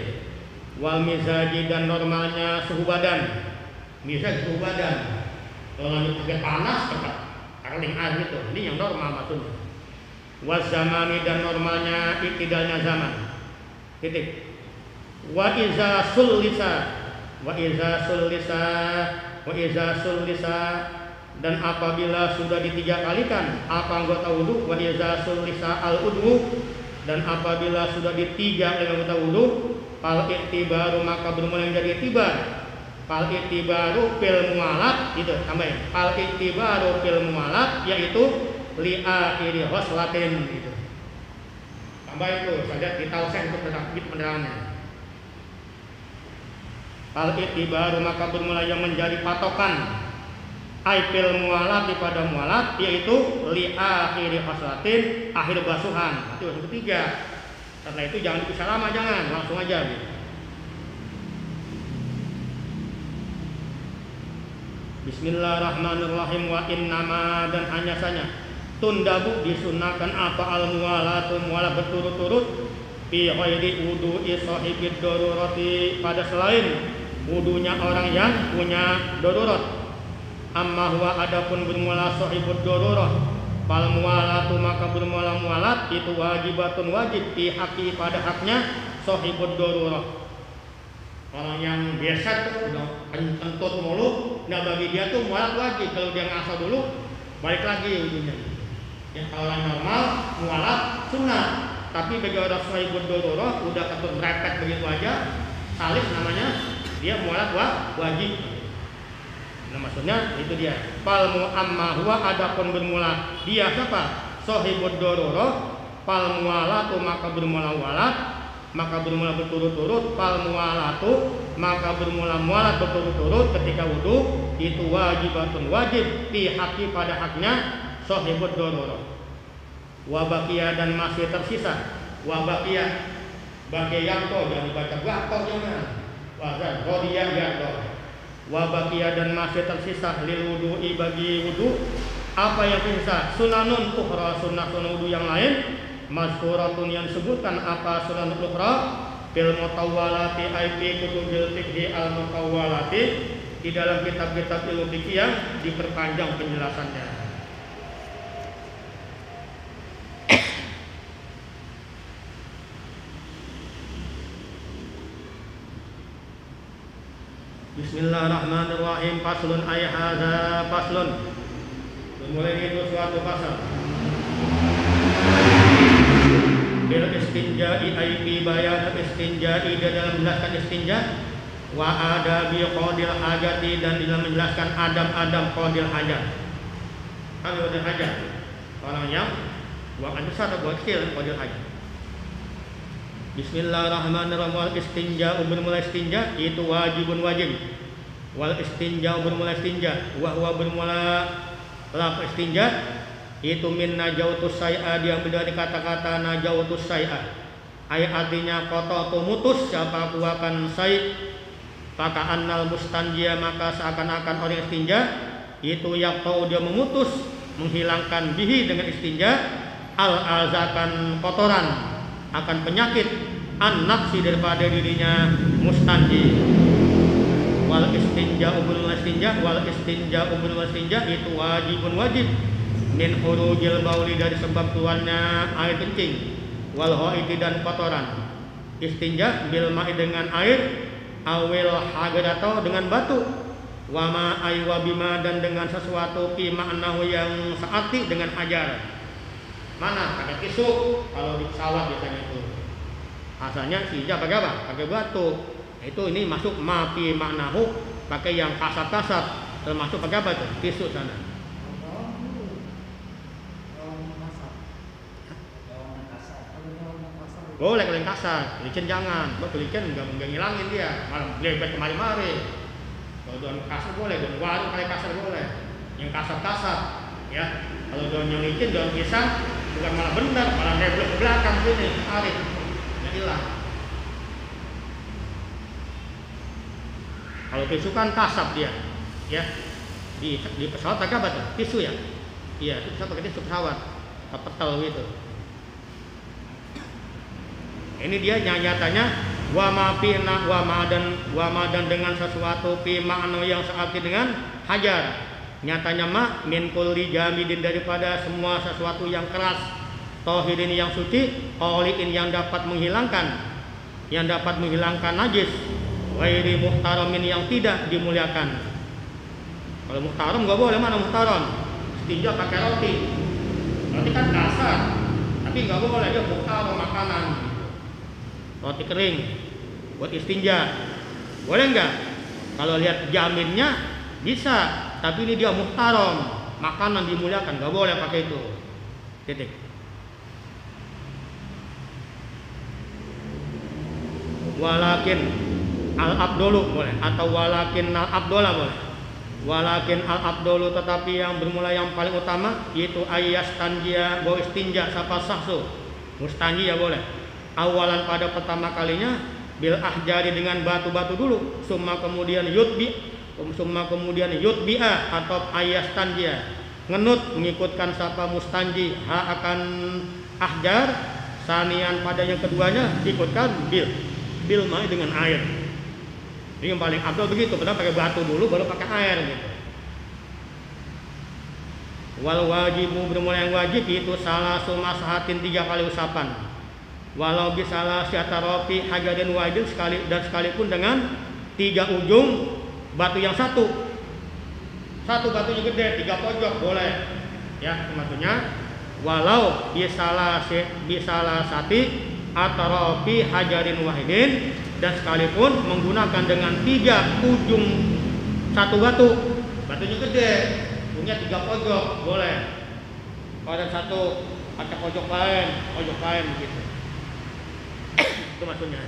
Wal mizaji dan normalnya suhu badan, mizaj suhu badan. Kalau lagi panas cepat kering air gitu, ini yang normal maksudnya. Was zamani dan normalnya iktidalnya zaman. Titik. Wa iza sulisa dan apabila sudah ditiga kalikan apa anggota wudu, wa iza sulisa al udhu dan apabila sudah ditiga anggota wudu, fal iktibaru maka bermula menjadi iktibar. Fal iktibaru fil mualat itu tambahin. Fal iktibaru fil mualat yaitu li akhiri ghuslatin gitu. Tambah itu saja ditausen untuk penerangannya. Fal iktibaru maka bermula yang menjadi patokan aipil mualat pada mualat yaitu li akhiri ghuslatin akhir basuhan. Itu yang ketiga. Karena itu jangan dipisah lama, jangan langsung aja gitu. Bismillahirrahmanirrahim. Wa innama dan hanya saja tundabu disunahkan apa al mualatu mualat berturut-turut fi ghairi wudu'i sahibid darurati pada selain wudunya orang yang punya darurat. Amma huwa adapun bermula sahibud darurah fal mualatu maka bermula mualat itu wajibatun wajib fi haqi pada haknya sahibud darurah. Orang yang biasa tuh udah kentut mulu, nah bagi dia tuh mualat wajib. Kalau dia ngasal dulu balik lagi wudunya. Yang kalau orang normal mualat sunnah. Tapi bagi orang sahibud darurah udah kentut merepet begitu aja, salih namanya, dia mualat wajib. Nah maksudnya itu dia. Fal mu'amma huwa adapun bermula dia siapa? Sahibud darurah. Fal mualatu maka bermula walat, maka bermula berturut-turut. Fal mualatu maka bermula mualat berturut-turut ketika wudu itu wajibatun wajib fi haqi pada haknya sahibud darurah. Wa baqiya dan masih tersisa. Wa baqiya baqiya to jangan dibaca baqo jangan. Wa rodiya ya to. Wa baqiya dan masih tersisa lil wudu'i bagi wudu apa yang tersisa sunanun ukhra sunnah wudu yang lain mazkuratun yang disebutkan apa sunanun ukhra fil mutawwalati aifi kutubil fiqhi al mutawwalati di dalam kitab-kitab ilmu fikih yang diperpanjang penjelasannya. Bismillahirrahmanirrahim. Faslun ay hadza faslun. Mulai itu suatu pasal. Bil istinja'i ay fi bayan istinja'i dalam menjelaskan istinja wa adabi qadil hajati dan dalam menjelaskan adab-adab qadil hajat. Qadil hajat orang yang buang besar atau buang kecil qadil hajat. Bismillahirrahmanirrahim. Wal istinja bermula istinja itu wajibun wajib. Wal istinja bermula istinja wa huwa bermula laf istinja itu min najautus say'a diambil dari kata-kata najautus say'a. Ayat artinya kotor pemutus siapa aku akan say maka annal mustanjia maka seakan-akan orang istinja itu yaqtau dia memutus menghilangkan bihi dengan istinja al azakan kotoran akan penyakit an-nafsi daripada dirinya mustanji. Wal istinja ubul istinja wal istinja ubul istinja itu wajibun wajib min hurujil bauli dari sebab keluarnya air kencing wal haidi dan kotoran. Istinja bil ma'i dengan air awil hagar atau dengan batu Wama aywa bima dan dengan sesuatu fi ma'nahu yang searti dengan hajar. Mana pakai tisu kalau di pesawat biasanya itu. Asalnya sija pakai apa? Pakai batu. Itu ini masuk ma fi ma'nahu pakai yang kasar-kasar. Termasuk pakai apa itu? Tisu sana. Boleh kalau yang kasar, licin jangan. Betul licin enggak ngilangin dia, malah lebet kemari-mari. Kalau daun kasar boleh, daun waru kali kasar boleh. Yang kasar-kasar, ya. Kalau daun yang licin, daun pisang bukan malah benar, malah nebel ke belakang sini, tarik, nggak hilang. Kalau tisu kan kasar dia, ya. Di pesawat pakai apa tuh? Tisu ya? Iya, itu pesawat pakai tisu pesawat, petel gitu. Ini dia nyatanya wama dan dengan sesuatu fi ma'na yang searti dengan hajar. Nyatanya min kulli jamidin daripada semua sesuatu yang keras, tohirin yang suci, qoliin yang dapat menghilangkan najis, ghairi muhtaramin yang tidak dimuliakan. Kalau muhtaram enggak boleh, mana muhtaram? Istinja pakai roti. Roti kan kasar, tapi enggak boleh dia muhtaram makanan. Roti kering buat istinja boleh nggak? Kalau lihat jaminnya bisa, tapi ini dia muhtaram, makanan dimuliakan, nggak boleh pakai itu. Titik. Walakin al-abdolu boleh, atau walakin al-abdola boleh. Walakin al-abdolu tetapi yang bermula yang paling utama yaitu ayas tanjia bo istinja sapa sahsu. Mustanji ya boleh. Awalan pada pertama kalinya bil ahjari dengan batu-batu dulu, summa kemudian yutbi'a atau ayas tanjia ngenut mengikutkan sapa mustanji akan ahjar, sanian pada yang keduanya ikutkan bil mai dengan air. Ini yang paling abdul begitu, benar pakai batu dulu baru pakai air gitu. Wal wajibu bermula yang wajib itu salah sumasahatin 3 kali usapan. Walau bisalah syatarofi hajarin wajib sekalipun dengan 3 ujung batu yang satu batunya gede, 3 pojok boleh, ya maksudnya. Walau bisalah sati atarofi hajarin wahidin dan sekalipun menggunakan dengan 3 ujung satu batunya gede, punya 3 pojok boleh. Kalau ada satu pakai pojok lain gitu. Itu maksudnya.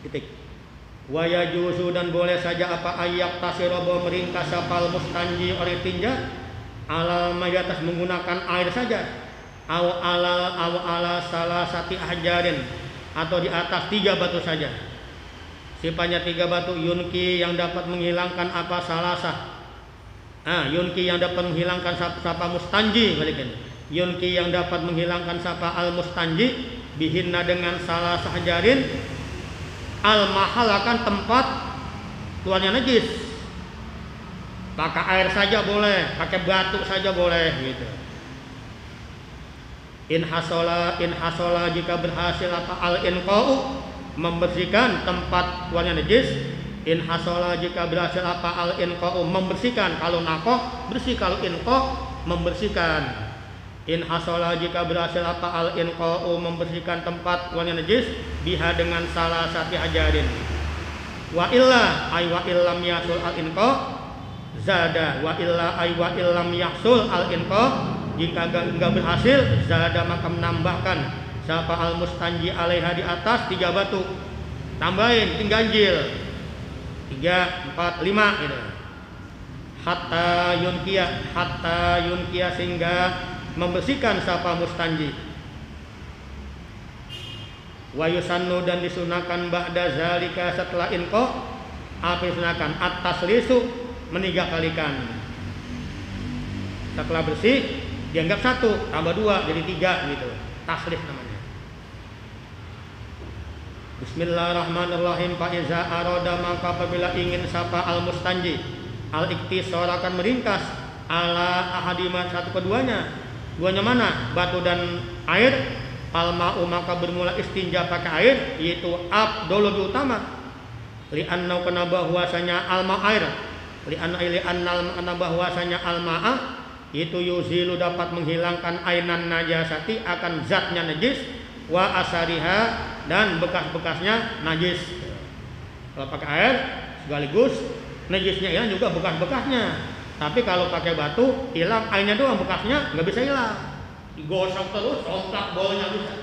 Titik. Wa yajuzu dan boleh saja apa ayak tasirobo meringkas sapal mustanji oleh tinja alal mayatas menggunakan air saja. Ala salah sati hajarin atau di atas 3 batu saja. Sifatnya 3 batu yunki yang dapat menghilangkan apa salasah. Yunki yang dapat menghilangkan sapa mustanji balikin. Yunki yang dapat menghilangkan sapa al mustanji bihinna dengan salah sahajarin al mahal akan tempat keluarnya najis. Pakai air saja boleh, pakai batu saja boleh gitu. In hasola jika berhasil apa al inqa'u membersihkan tempat keluarnya najis. In hasola jika berhasil apa al inqa'u membersihkan, kalau naqah bersih, kalau inqa membersihkan. In hasola jika berhasil apa al inqa'u membersihkan tempat keluarnya najis biha dengan salah satu hajarin. Wa illa ay wa illam yasul al inqa zada. Wa illa ay wa illam yasul al inqa jika enggak berhasil zada maka menambahkan sapa al mustanji alaiha di atas 3 batu, tambahin ganjil 3, 4, 5 gitu. Hatta yunkia sehingga membersihkan sapa mustanji. Wa yusannu dan disunahkan ba'da zalika setelah inqa apa disunahkan at-taslisu meniga-kalikan. Setelah bersih dianggap 1 tambah 2 jadi 3 gitu. Taslis namanya. Bismillahirrahmanirrahim. Fa iza arada maka apabila ingin sapa al mustanji al iktisar akan meringkas ala ahadima satu keduanya. Duanya mana? Batu dan air. Al ma'u maka bermula istinja pakai air, yaitu abdul lebih utama. Li'anna kana bahwasanya alma air, li'anna bahwasanya alma itu yuzilu dapat menghilangkan ainan najasati akan zatnya najis wa asariha dan bekas-bekasnya najis. Kalau pakai air sekaligus najisnya hilang juga bekas-bekasnya. Tapi kalau pakai batu hilang airnya doang, bekasnya nggak bisa hilang. Digosok terus, somplak bolanya bisa.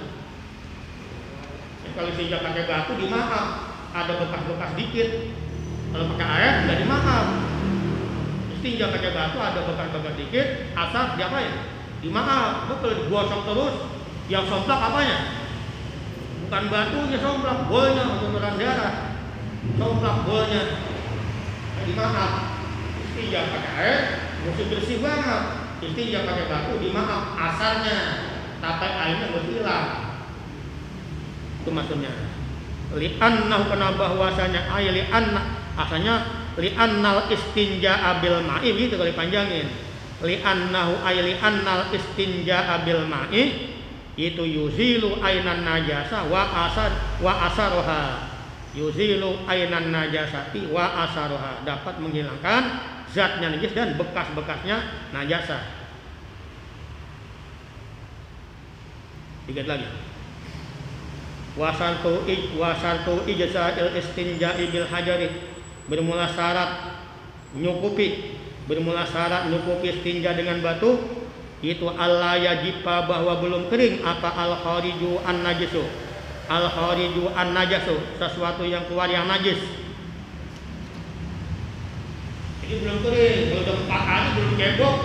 Kalau istinja pakai batu dimaaf, ada bekas-bekas dikit. Kalau pakai air nggak dimaaf. Istinja pakai batu ada bekas-bekas dikit, asap diapain? Dimaaf. Betul, digosok terus. Yang somplak apanya? Bukan batunya somplak, bolnya untuk darah. Somplak bolnya. Dimaaf. Istinja pakai air mesti bersih banget. Istinja pakai batu dimaaf asarnya, tapi airnya mesti hilang. Itu maksudnya. Li'annahu kana bahwasanya ay li'anna asalnya li'annal istinja abil ma'i gitu kalau dipanjangin. Li'annahu ay li'annal istinja abil ma'i itu yuzilu ainan najasa wa asaroha. Yuzilu ainan najasati wa asaroha, dapat menghilangkan zatnya najis dan bekas-bekasnya najasa. Dikit lagi. Wasartu ijza'il istinja'i bil hajari, bermula syarat nyukupi istinja dengan batu itu Allah yajiba bahwa belum kering apa al khariju an najasu sesuatu yang keluar yang najis. Jadi belum kering, kalau udah 4 hari belum cebok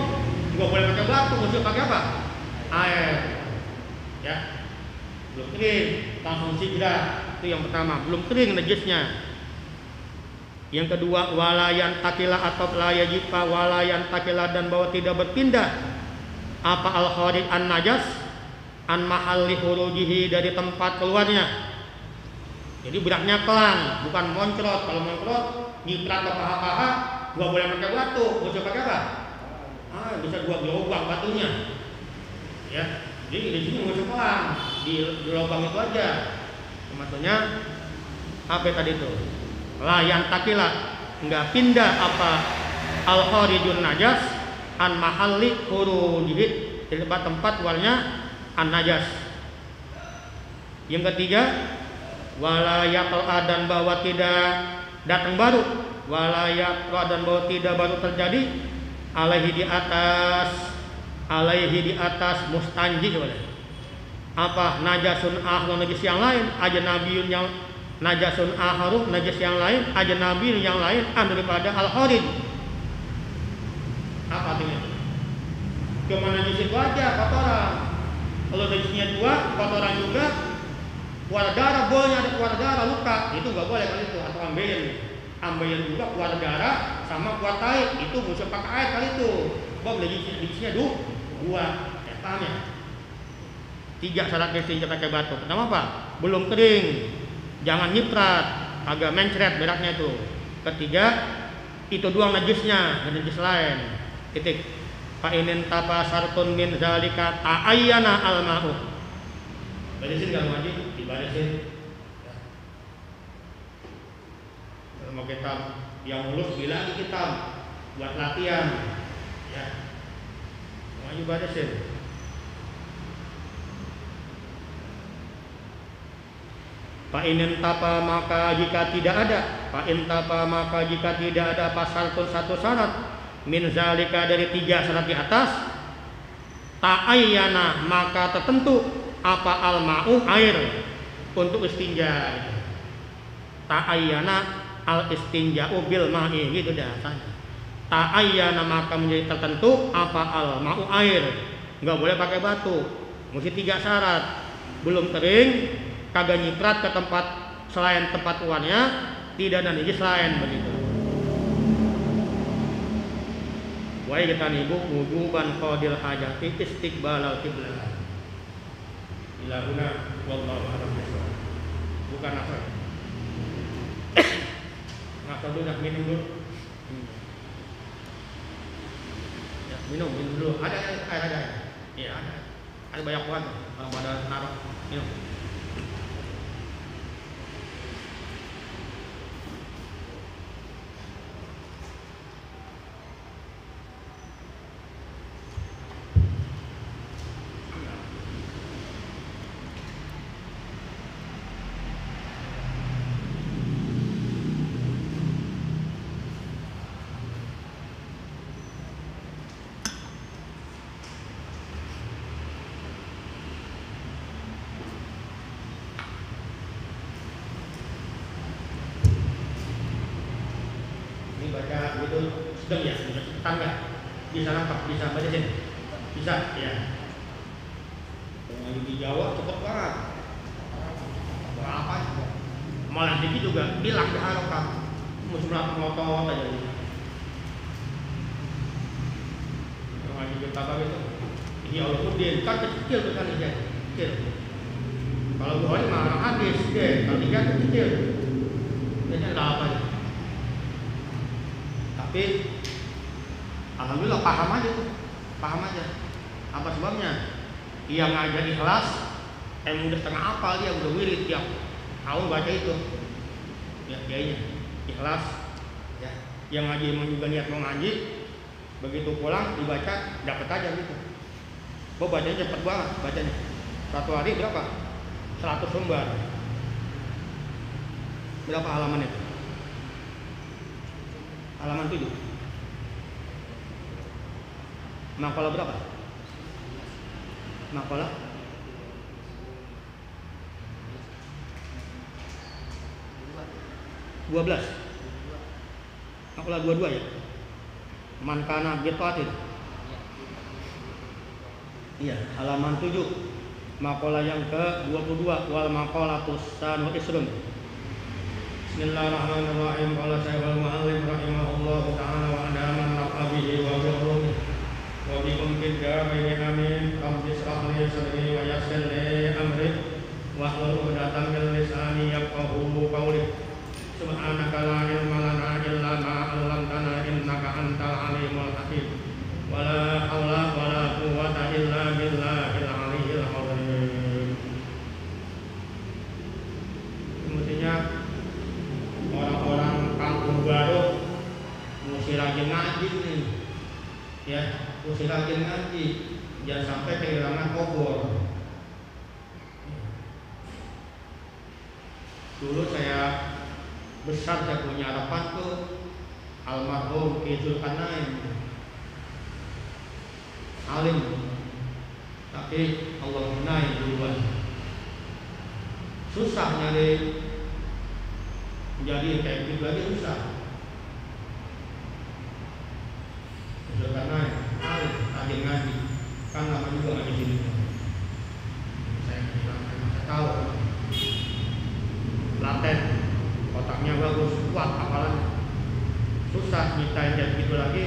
nggak boleh pakai batu, mesti pakai apa? Air. Ya, belum kering langsung sigra. Itu yang pertama, belum kering najisnya. Yang kedua, walayan takila atau layajipa walayan takila dan bahwa tidak berpindah apa al kharij an najas an mahalli hurujihi dari tempat keluarnya. Jadi beratnya pelan, bukan moncrot. Kalau moncrot nyiprat ke paha-paha nggak boleh pakai batu, mesti pakai apa? Bisa 2 lubang batunya. Ya, jadi di sini mesti pelan, di lubang itu aja. Maksudnya apa tadi itu? Layan takila, nggak pindah apa al kharijun najas an mahalli hurujihi di tempat keluarnya an najas. Yang ketiga, walayatol dan bahwa tidak datang baru, walayatol dan bahwa tidak baru terjadi alaihi di atas mustanji boleh. Apa najasun ahlu najis yang lain, ajnabiyun yang najasun ahlu najis yang lain, ajnabiyun yang lain daripada al kharij. Apa artinya? Cuma najis itu aja kotoran. Kalau najisnya 2, kotoran juga, keluar darah, bolnya ada keluar darah, luka, itu nggak boleh kali itu. Atau ambeien juga keluar darah sama keluar tai, itu mesti pakai air kali itu. Sebab najisnya 2, ya paham ya? 3 syarat istinja pakai batu. Pertama apa? Belum kering, jangan nyiprat, agak mencret beratnya itu. Ketiga, itu doang najisnya, najis lain. Titik. Fa inin tapa sartun min zalika ta'ayyana al-ma'u. Barisin kalau ngaji, dibarisin. Kalau mau kitab yang mulus bilang kitab buat latihan. Ya. Ngaji barisin. Fa inin tapa maka jika tidak ada, fa in tapa maka jika tidak ada pasartun satu syarat min zalika dari 3 syarat di atas, ta'ayyana maka tertentu apa al-ma'u air untuk istinja. Ta'ayyana al istinja'u bil ma'i gitu dah. Ta'ayyana maka menjadi tertentu apa al-ma'u air. Enggak boleh pakai batu. Mesti 3 syarat. Belum kering, kagak nyiprat ke tempat selain tempat uannya, tidak ada najis lain begitu. Wa yatanibu wujuban qadil hajati istiqbalal qiblah. Ila huna wallahu a'lam bishawab. Bukan asal. Ngasal dulu, minum dulu. Ya, minum dulu. Ada air ada. Iya, ada. Ada banyak kuat. Kalau pada taruh minum. dibaca gitu sedang ya, cepetan nggak? Bisa nangkap, bisa baca sini? Bisa ya. Kalau di Jawa cepet banget. Berapa? Malah dikit juga hilang di harokat. Musim ngotot aja. Kalau di kita itu, ini Al-Qur'an kan kecil kan aja, kecil. Kalau Bukhari malah hadis, kalau tiga kecil. Ini ada apa? Tapi alhamdulillah paham aja tuh, paham aja. Apa sebabnya? Yang ngajar ikhlas, udah setengah hafal dia udah wirid tiap tahun baca itu. Ya kayaknya ikhlas. Ya, yang ngaji emang juga niat mau ngaji, begitu pulang dibaca dapat aja gitu. Bacanya cepet banget bacanya. Satu hari berapa? 100 lembar. Berapa halaman itu? Halaman 7. Makalah berapa? Makalah 12. Makalah 22 ya? Man kana bitaatin. Iya, halaman 7. Makalah yang ke-22 wal maqalatus sanu isrun. Bismillahirrahmanirrahim. Qala Syaikh al-Mu'allim rahimahullahu ta'ala wa adaman naqabihi wa bi'ulumi wa bi'umkin jaraini amin. Rabbi shrah li sadri wa yassir li amri wahlul 'uqdatam min lisani yafqahu qawli. Subhanaka la ilma lana illa ma 'allamtana innaka antal alimul hakim. Wala haula wala quwwata illa billahil aliyyil azim. Mestinya orang-orang kampung baru mesti rajin ngaji nih. Ya, mesti rajin ngaji. Jangan sampai kehilangan obor. Dulu saya besar saya punya harapan tuh almarhum Ki Zulkarnain. Alim, tapi Allah menaik duluan. Susah nyari menjadi kayak gitu lagi susah. Karena alim, rajin ngaji, kan lama juga ngaji sini. Saya tahu, laten, otaknya bagus, kuat hafalannya. Susah kita yang kayak gitu lagi,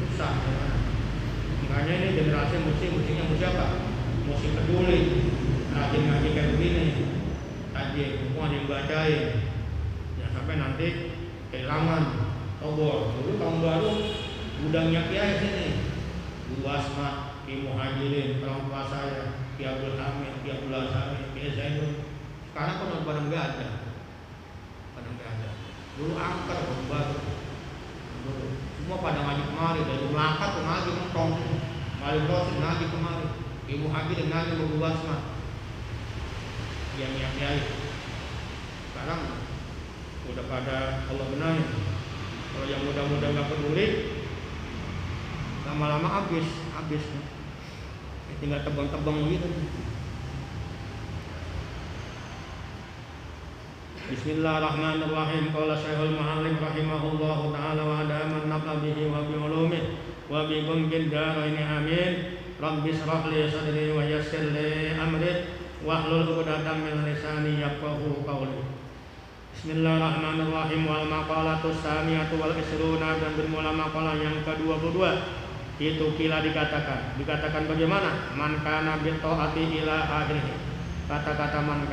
susah. Makanya ini generasi musiknya musik apa? Musik peduli, rajin ngaji kayak begini, rajin, semua dibacain, ya sampai nanti kehilangan, obor. Dulu tahun baru gudangnya kiai sini, Bu Asma, Ki Muhajirin, orang tua saya, Ki Abdul Hamid, Ki Abdul Asami, Ki Zainul. Sekarang kan pada nggak ada, Dulu angker baru. Semua pada ngaji kemari, dari Melaka ke ngaji mentong, Balik Rosin ngaji kemari, Ibu Haji dan ngaji Ibu Basma, yang kiai. Sekarang udah pada Allah benahi. Kalau yang muda-muda nggak peduli, lama-lama habis, tinggal tebang-tebang gitu. Bismillahirrahmanirrahim. Qala Syaikh al-Mu'allim rahimahullahu ta'ala wa adaman naf'a bihi wa bi'ulumi wa bi gumkin daraini amin. Rabbi shrah li sadri wa yassir li amri wahlul 'uqdatam min lisani yafqahu qawli. Bismillahirrahmanirrahim. Wal maqalatus saniyatu wal isruna, dan bermula maqalah yang ke-22. Itu kila dikatakan bagaimana? Man kana bi ta'ati ila akhirih. Kata-kata man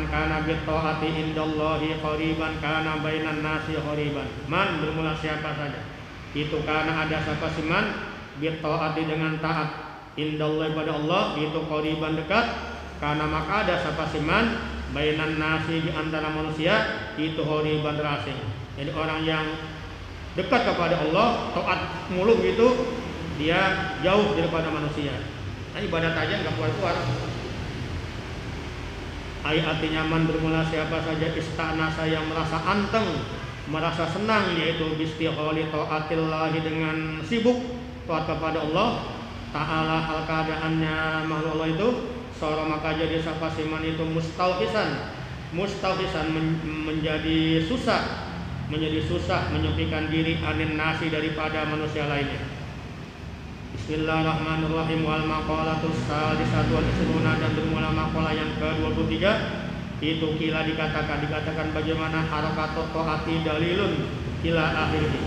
kana bi ta'ati indallahi qariban kana bainan nasi qariban. Man bermula siapa saja. Itu karena ada siapa si man bi ta'ati dengan taat indallahi pada Allah, itu qariban dekat. Karena maka ada siapa si man bainan nasi di antara manusia, itu qariban terasing. Jadi orang yang dekat kepada Allah, taat mulu gitu, dia jauh daripada manusia. Nah, ibadat aja enggak keluar-keluar. Artinya man bermula siapa saja istanasa yang merasa anteng, merasa senang, yaitu bistighali taatillahi, dengan sibuk taat kepada Allah Ta'ala, hal keadaannya makhluk Allah itu sora, maka jadi siapa siman itu mustauhisan menjadi susah menjadi susah menyepikan diri anin nasi daripada manusia lainnya. Bismillahirrahmanirrahim. Wal maqalatus sadisatu wal isruna, dan bermula maqalah yang ke-23 itu kila dikatakan bagaimana harakatut taati dalilun ila akhirih.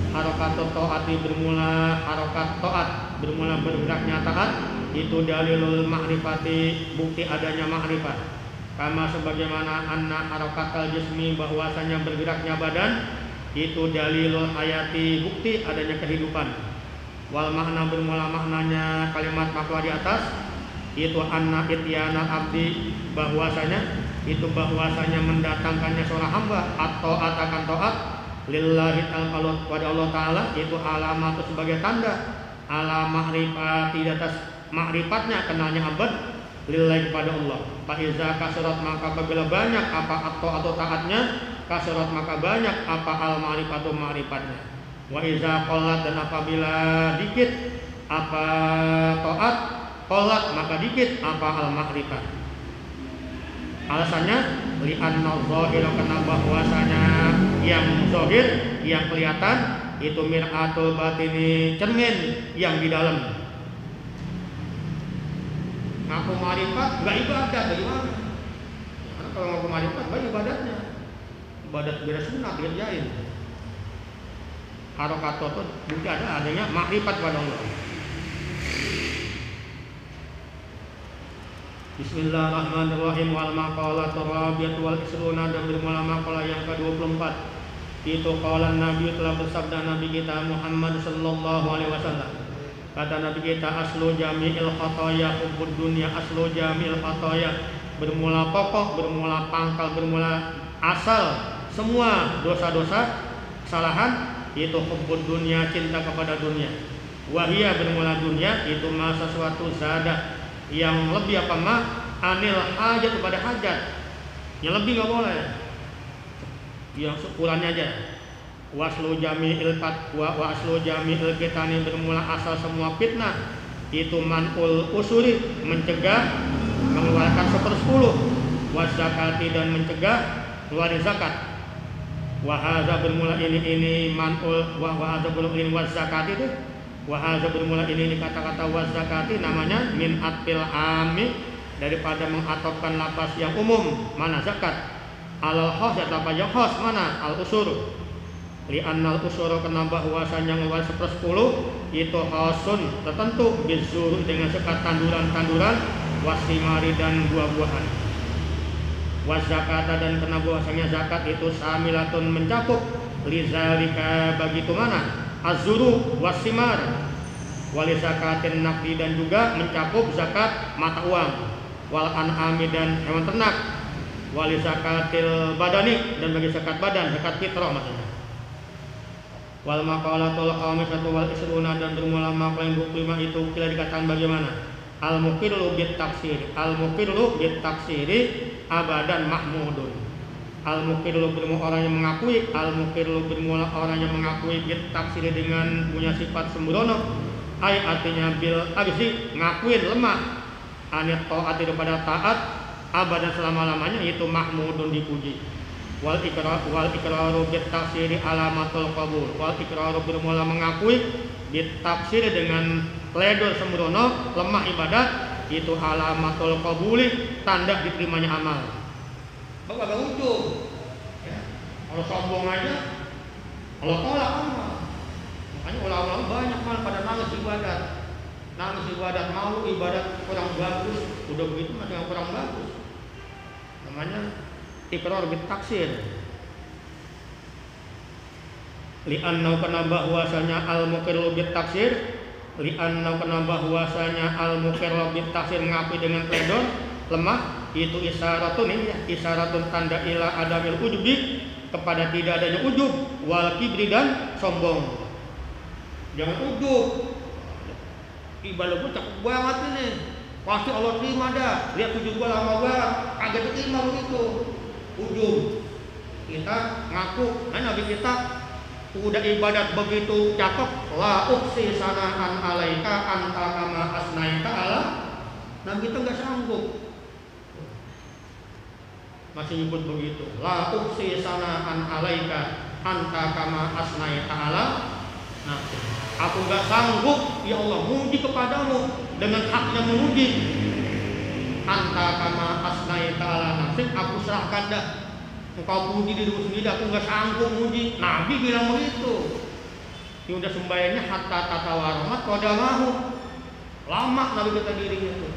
Harakatut taati bermula harakat taat, bermula bergeraknya taat, itu dalilul ma'rifati, bukti adanya ma'rifat. Kama sebagaimana anna harakatal jismi, bahwasanya bergeraknya badan, itu dalilul hayati, bukti adanya kehidupan. Wal makna bermula maknanya kalimat makna di atas, itu anna ityana abdi, bahwasanya mendatangkannya seorang hamba atau akan taat lillahi ta'ala, pada Allah Ta'ala, itu alamat sebagai tanda ala ma'rifati, di atas ma'rifatnya, kenalnya hamba lillahi kepada Allah. Fa'iza kasurat, maka apabila banyak apa atau taatnya, kasurat maka banyak apa al ma'rifatu ma'rifatnya. Wa iza qallat, dan apabila dikit apa taat, qallat maka dikit apa al ma'rifat. Alasannya li'anna zahira, karena bahwasanya yang zahir, yang kelihatan, itu mir'atul batini, cermin yang di dalam. Ngaku marifat enggak ibadah, bagaimana? Karena kalau ngaku marifat enggak ibadatnya. Ibadat bila sunat dikerjain. Harokat itu bukti adanya makrifat pada Allah. Bismillahirrahmanirrahim. Wal maqalatu rabi'atu wal isruna, dan bermula maqalah yang ke-24 itu qala Nabi, telah bersabda Nabi kita Muhammad sallallahu alaihi wasallam. Kata Nabi kita, aslu jami'il khataya hubbud dunya, aslu jami'il khataya, bermula pokok, bermula pangkal, bermula asal semua dosa-dosa, kesalahan, itu hubbud dunya, cinta kepada dunia. Wahia, bermula dunia, itu masa sesuatu zada, yang lebih apa mah anil hajat, kepada hajat, yang lebih nggak boleh, yang ukurannya aja. Waslu jami'il fatwa wa aslu jami'il kitani, bermula asal semua fitnah, itu manul usuri, mencegah mengeluarkan 1/10, wazakati, dan mencegah keluarin zakat. Wahaza, bermula ini manul, wahaza bermula ini wazakati, itu wahaza bermula ini kata-kata wazakati namanya min atil ami, daripada mengatopkan lafaz yang umum, mana zakat, alal khos, apa yang khos, mana al usur. Li'annal usura, kena bahwasanya ngeluar 1/10 itu khasun, tertentu, bizuru, dengan sekat tanduran-tanduran, wasimari, dan buah-buahan. Wazakata, dan kena bahwasanya zakat itu samilatun, mencakup, lizalika, bagi itu mana azuru wasimar, wali zakatin nakdi, dan juga mencakup zakat mata uang, wal an'ami, dan hewan ternak, wali zakatil badani, dan bagi zakat badan, zakat fitrah maksudnya. Wal maqalatul khamisatu wal isruna, dan bermula maqalah yang 25 itu kira dikatakan bagaimana al muqirru bit taksir, al muqirru bit taksiri abadan mahmudun. Al muqirru bermula orang yang mengakui, al muqirru bermula orang yang mengakui bit taksiri, dengan punya sifat sembrono, ay artinya bil ajzi, ngakuin lemah, anit taat, daripada taat, abadan selama-lamanya, itu mahmudun, dipuji. Wal iqraru bit tafsiri alamatul qabul, wal iqraru bermula mengakui bit tafsiri, dengan pledor sembrono, lemah ibadat, itu alamatul qabuli, tanda diterimanya amal. Bapak gak ujung ya. Kalau sombong aja Allah tolak amal. Makanya ulama banyak malah pada nangis ibadat, malu ibadat kurang bagus, udah begitu masih kurang bagus. Namanya ikrar bit taksir. Li'annahu, kana bahwasanya al muqirru bit taksir, li'annahu, kana bahwasanya al muqirru bit taksir, mengakui dengan pledor lemah, itu isyaratun, ini ya, isyaratun, tanda ila adamil ujubi, kepada tidak adanya ujub, wal kibri, dan sombong. Jangan ujub, ibadah gue cakep banget ini, pasti Allah terima dah, lihat ujub gue lama banget, kagak diterima begitu. Ujub, kita ngaku, Nabi kita udah ibadat begitu cakep, la uksi sanaan alaika anta kama asnaika ala, Nabi kita nggak sanggup, masih nyebut begitu, la uksi sanaan alaika, anta kama asnai ta'ala. Nah, aku gak sanggup ya Allah muji kepadamu dengan haknya memuji. Anta kama asnai ta'ala nafsik, aku serahkan dah. Engkau puji dirimu sendiri, aku gak sanggup muji. Nabi bilang begitu. Ini udah sembahyangnya hatta tatawaramat qadamahu. Lama Nabi kita dirinya itu.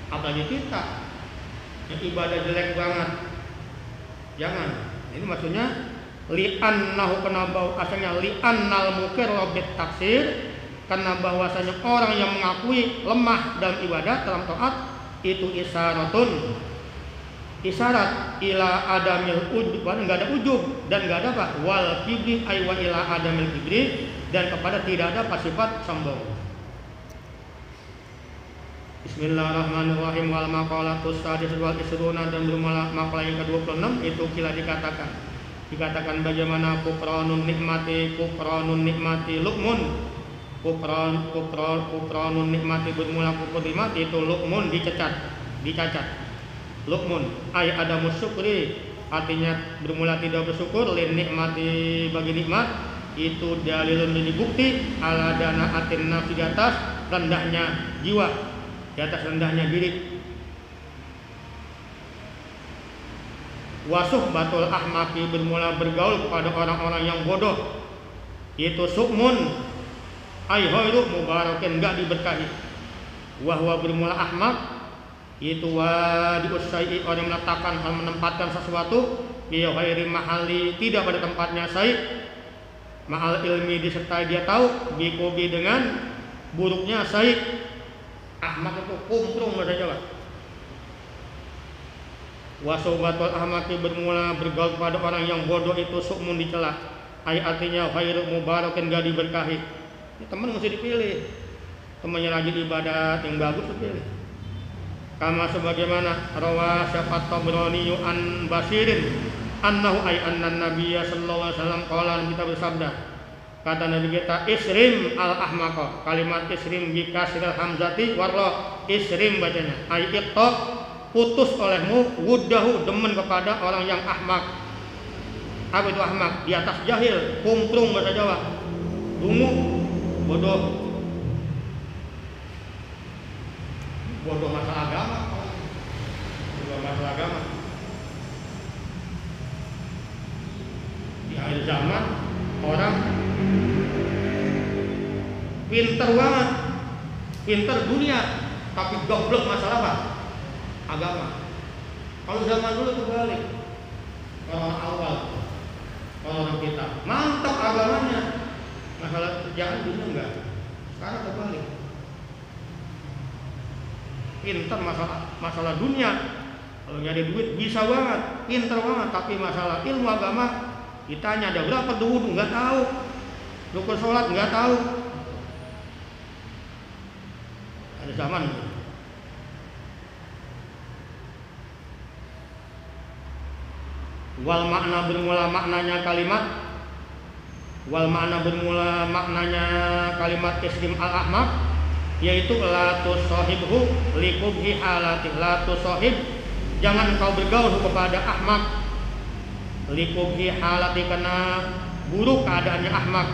Apalagi kita yang ibadah jelek banget. Jangan. Ini maksudnya li'annahu kena bau asalnya li'annal mukir robit taksir, karena bahwasanya orang yang mengakui lemah dalam ibadah, dalam taat, itu isyarat ila adamil ujub, enggak ada ujub dan enggak ada apa wal kibri ay wa ila adamil kibri, dan kepada tidak ada sifat sombong. Bismillahirrahmanirrahim. Wal maqalatus sadis wal isruna, dan bermula makalah yang ke-26 itu kila dikatakan bagaimana kufranun nikmati lukmun. Kufranun nikmati bermula kufur nikmati itu lukmun, dicacat. Lukmun ay adamus syukri, artinya bermula tidak bersyukur, lin nikmati bagi nikmat, itu dalilun menjadi bukti ala dana atin nafsi, di atas rendahnya jiwa, di atas rendahnya diri. Wasuh batul ahmaki, bermula bergaul kepada orang-orang yang bodoh, itu sukmun ay khairu mubarakin, enggak diberkahi. Wahwa bermula ahmak, itu wadi'us syai'i, orang meletakkan hal, menempatkan sesuatu bi ghairi mahali, tidak pada tempatnya, syai' ma'al ilmi, disertai dia tahu, bikobi dengan buruknya syai'. Ahmak itu kumprung bahasa Jawa. Wasobatul ahmaki, bermula bergaul kepada orang yang bodoh, itu sukmun, dicela. Ay artinya khairu mubarakin, enggak diberkahi. Ya, teman mesti dipilih. Temannya rajin ibadat yang bagus dipilih. Kama sebagaimana rawa syafat Tabrani an Basirin annahu ay annan nabiyya sallallahu alaihi wasallam qala, kita bersabda, kata Nabi kita, isrim al ahmaqa, kalimat isrim bi kasril hamzati warra, isrim bacanya, ay iqta, putus olehmu, wuddahu, demen kepada orang yang ahmak. Apa itu ahmak? Di atas jahil, kumprung bahasa Jawa, dungu, bodoh masalah agama. Di akhir zaman orang pinter banget, pinter dunia, tapi goblok masalah apa? Agama. Kalau zaman dulu terbalik, orang awal, orang kita mantap agamanya, masalah kerjaan dunia enggak. Sekarang terbalik. Pintar masalah dunia, kalau nyari duit bisa banget, pintar banget, tapi masalah ilmu agama ditanya ada berapa wudu nggak tahu, rukun sholat nggak tahu. Ada zaman itu. Wal makna bermula maknanya kalimat isrim al ahmak, yaitu la tusahibhu likubhi halati, la tusahib, jangan kau bergaul kepada ahmak, likubhi halati, karena buruk keadaannya ahmak,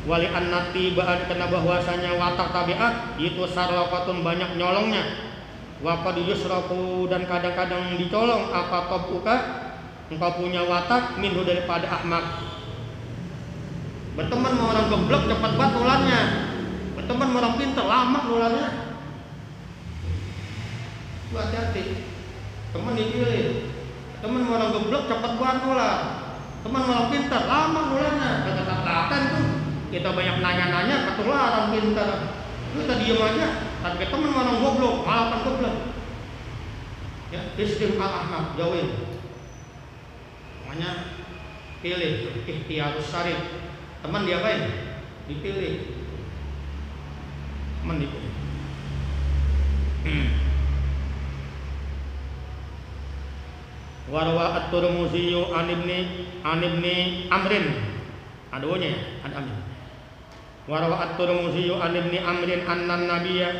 wali annati ba'ad, karena bahwasanya watak tabiat itu sarlaqatun, banyak nyolongnya, wa qad yusraku, dan kadang-kadang dicolong, apa tabuka, engkau punya watak, minhu, daripada ahmak. Berteman sama orang goblok cepat banget nularnya, berteman sama orang pintar lama nularnya. Lu hati-hati, teman dipilih. Teman sama orang goblok cepat banget nular, teman sama orang pintar lama nularnya. Kata-kata tuh kita banyak nanya-nanya, ketularan pintar. Lu tadi diem aja, tapi teman sama orang goblok malah kan goblok. Ya, istim al-ahmad, jauhin. Makanya pilih, ikhtiarus syarif. Teman diapain? Dipilih. Teman dipilih. Warwa at-Tirmidzi an ibni Amrin. Ada O-nya ya? Ada Amrin. Warwa at-Tirmidzi an ibni Amrin annan nabiyya,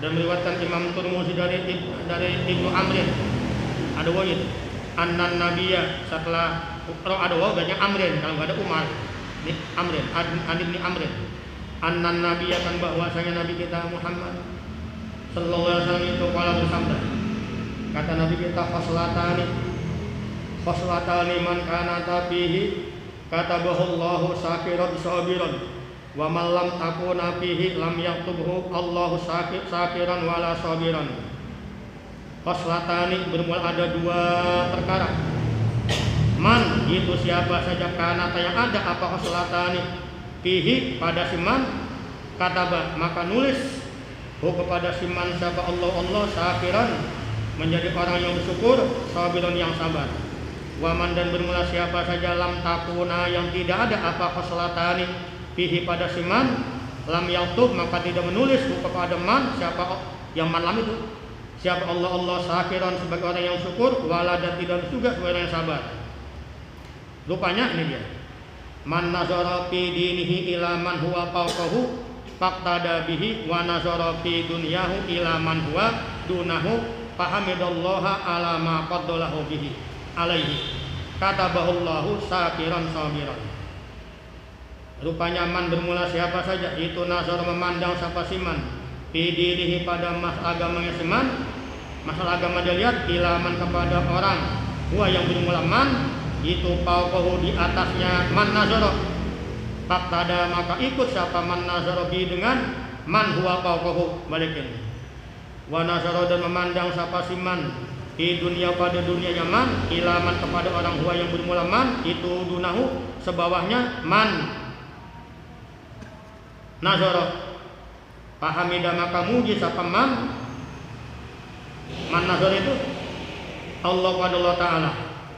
dan meriwayatkan Imam Tirmidzi dari Ibnu Amrin. Ada O-nya itu. Annan nabiyya, setelah Kalau ada waw berarti Amrin, kalau nggak ada Umar. Ini Amrin, Ibnu Amrin. Annan Nabi akan bahwasanya Nabi kita Muhammad sallallahu alaihi wasallam itu kala bersabda. Kata Nabi kita khoslatani man kana tabihi katabahullahu syakiran sabiran wa man lam takuna fihi lam yaktubhu Allahu syakiran wala sabiran. Khoslatani bermula ada dua perkara. Man itu siapa saja kana yang ada apa khoslatani fihi pada siman kataba maka nulis kepada siman siapa Allah syakiran menjadi orang yang bersyukur, sabiran yang sabar. Waman dan bermula siapa saja lam takuna yang tidak ada apa khoslatani fihi pada siman lam yaktub maka tidak menulis kepada man siapa yang man lam itu siapa Allah syakiran sebagai orang yang syukur wala dan tidak juga sebagai orang yang sabar. Rupanya ini dia. Man nazara fi dinihi ila man huwa fawqahu faqtada bihi wa nazara fi dunyahu ila man huwa dunahu fahamidallaha ala ma qaddalahu bihi alaihi katabahullahu syakiran sabiran. Rupanya man bermula siapa saja itu nazar memandang siapa siman fi dinihi pada agamanya siman masalah agama dia lihat ila man kepada orang huwa yang bermula man itu fawqahu di atasnya man nazara faqtada maka ikut siapa man nazara bi dengan man huwa fawqahu balikin wa nazara dan memandang siapa siman di dunia pada dunia man ilaman kepada orang huwa yang bermula man itu dunahu sebawahnya man nazara fahamida maka muji siapa man nazara itu Allah pada Allah Ta'ala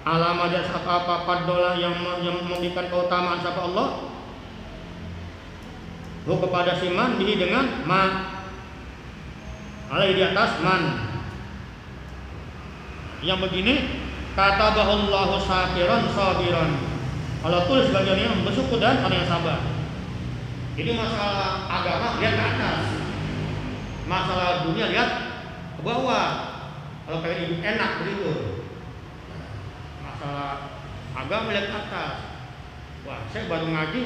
alama dan apa padola yang memberikan keutamaan siapa Allah kepada si man dihi dengan ma alai di atas man yang begini kata bahullahu syakiran sabiran Allah tulis bagian yang bersyukur dan orang yang sabar. Jadi masalah agama lihat ke atas, masalah dunia lihat ke bawah. Kalau kalian hidup enak begitu, agama lihat ke atas. Wah, saya baru ngaji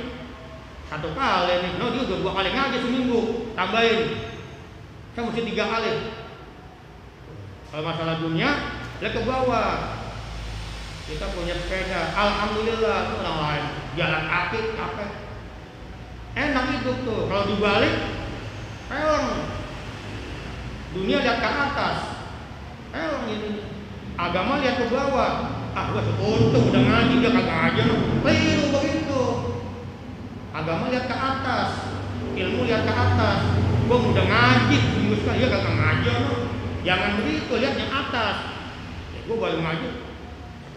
1 kali nih, no dia udah 2 kali ngaji seminggu, tambahin. Saya mesti 3 kali. Kalau masalah dunia, lihat ke bawah. Kita punya sepeda, alhamdulillah, orang lain jalan kaki, capek. Enak hidup tuh. Kalau dibalik, pelong. Dunia lihat ke atas, pelong ini. Agama lihat ke bawah. Ah, gua untung udah ngaji dia kagak aja. Keliru begitu. Agama lihat ke atas, ilmu lihat ke atas. Gua udah ngaji, seminggu sekali dia kagak ngaji loh. Jangan begitu, lihat yang atas. Ya, gua baru ngaji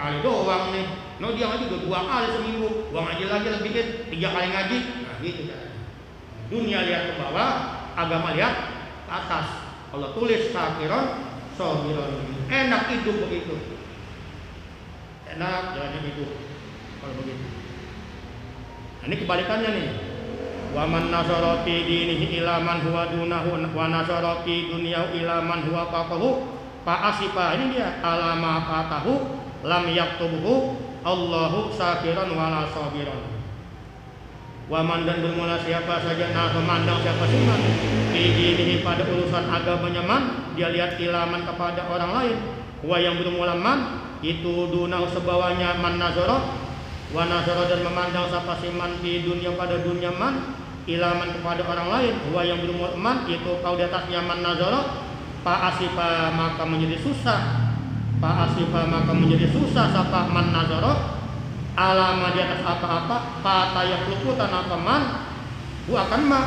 sekali doang nih. No dia ngaji udah 2 kali seminggu. Gua ngaji lagi lebih dikit, 3 kali ngaji. Nah, gitu kan. Dunia lihat ke bawah, agama lihat ke atas. Allah tulis syakiran sabiran. Enak hidup begitu. Enak jalannya hidup kalau begitu. Nah, ini kebalikannya nih. Wa man nazara fi dinihi ila man huwa dunahu wa nazara fi dunyahu ila man huwa faqahu fa asifa. Ini dia alama fatahu lam yaktubuhu Allahu syakiran wala sabiran. Wa man dan bermula siapa saja memandang siapa siman fi dinihi pada urusan agamanya man dia lihat ilaman kepada orang lain wa yang bermula man itu dunau sebawahnya man nazara wa nazara dan memandang siapa siman di dunia pada dunia man ilaman kepada orang lain wa yang berumur man itu kau di atasnya man nazara fa asifa maka menjadi susah siapa man nazara alama di atas apa-apa kata yang luputan apa man akan ma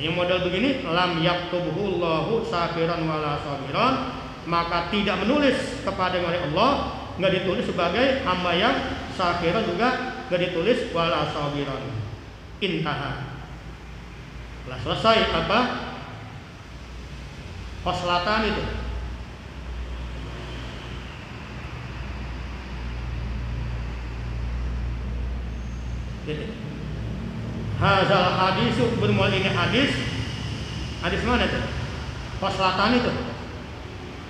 yang model begini lam yaktubuhu Allahu syakiran wala sabiran maka tidak menulis kepada oleh Allah nggak ditulis sebagai hamba yang syakiran juga nggak ditulis wala sabiran. Intaha. Lah selesai apa? Khoslatan itu. Hazal hadis bermula ini hadis mana itu? Khoslatan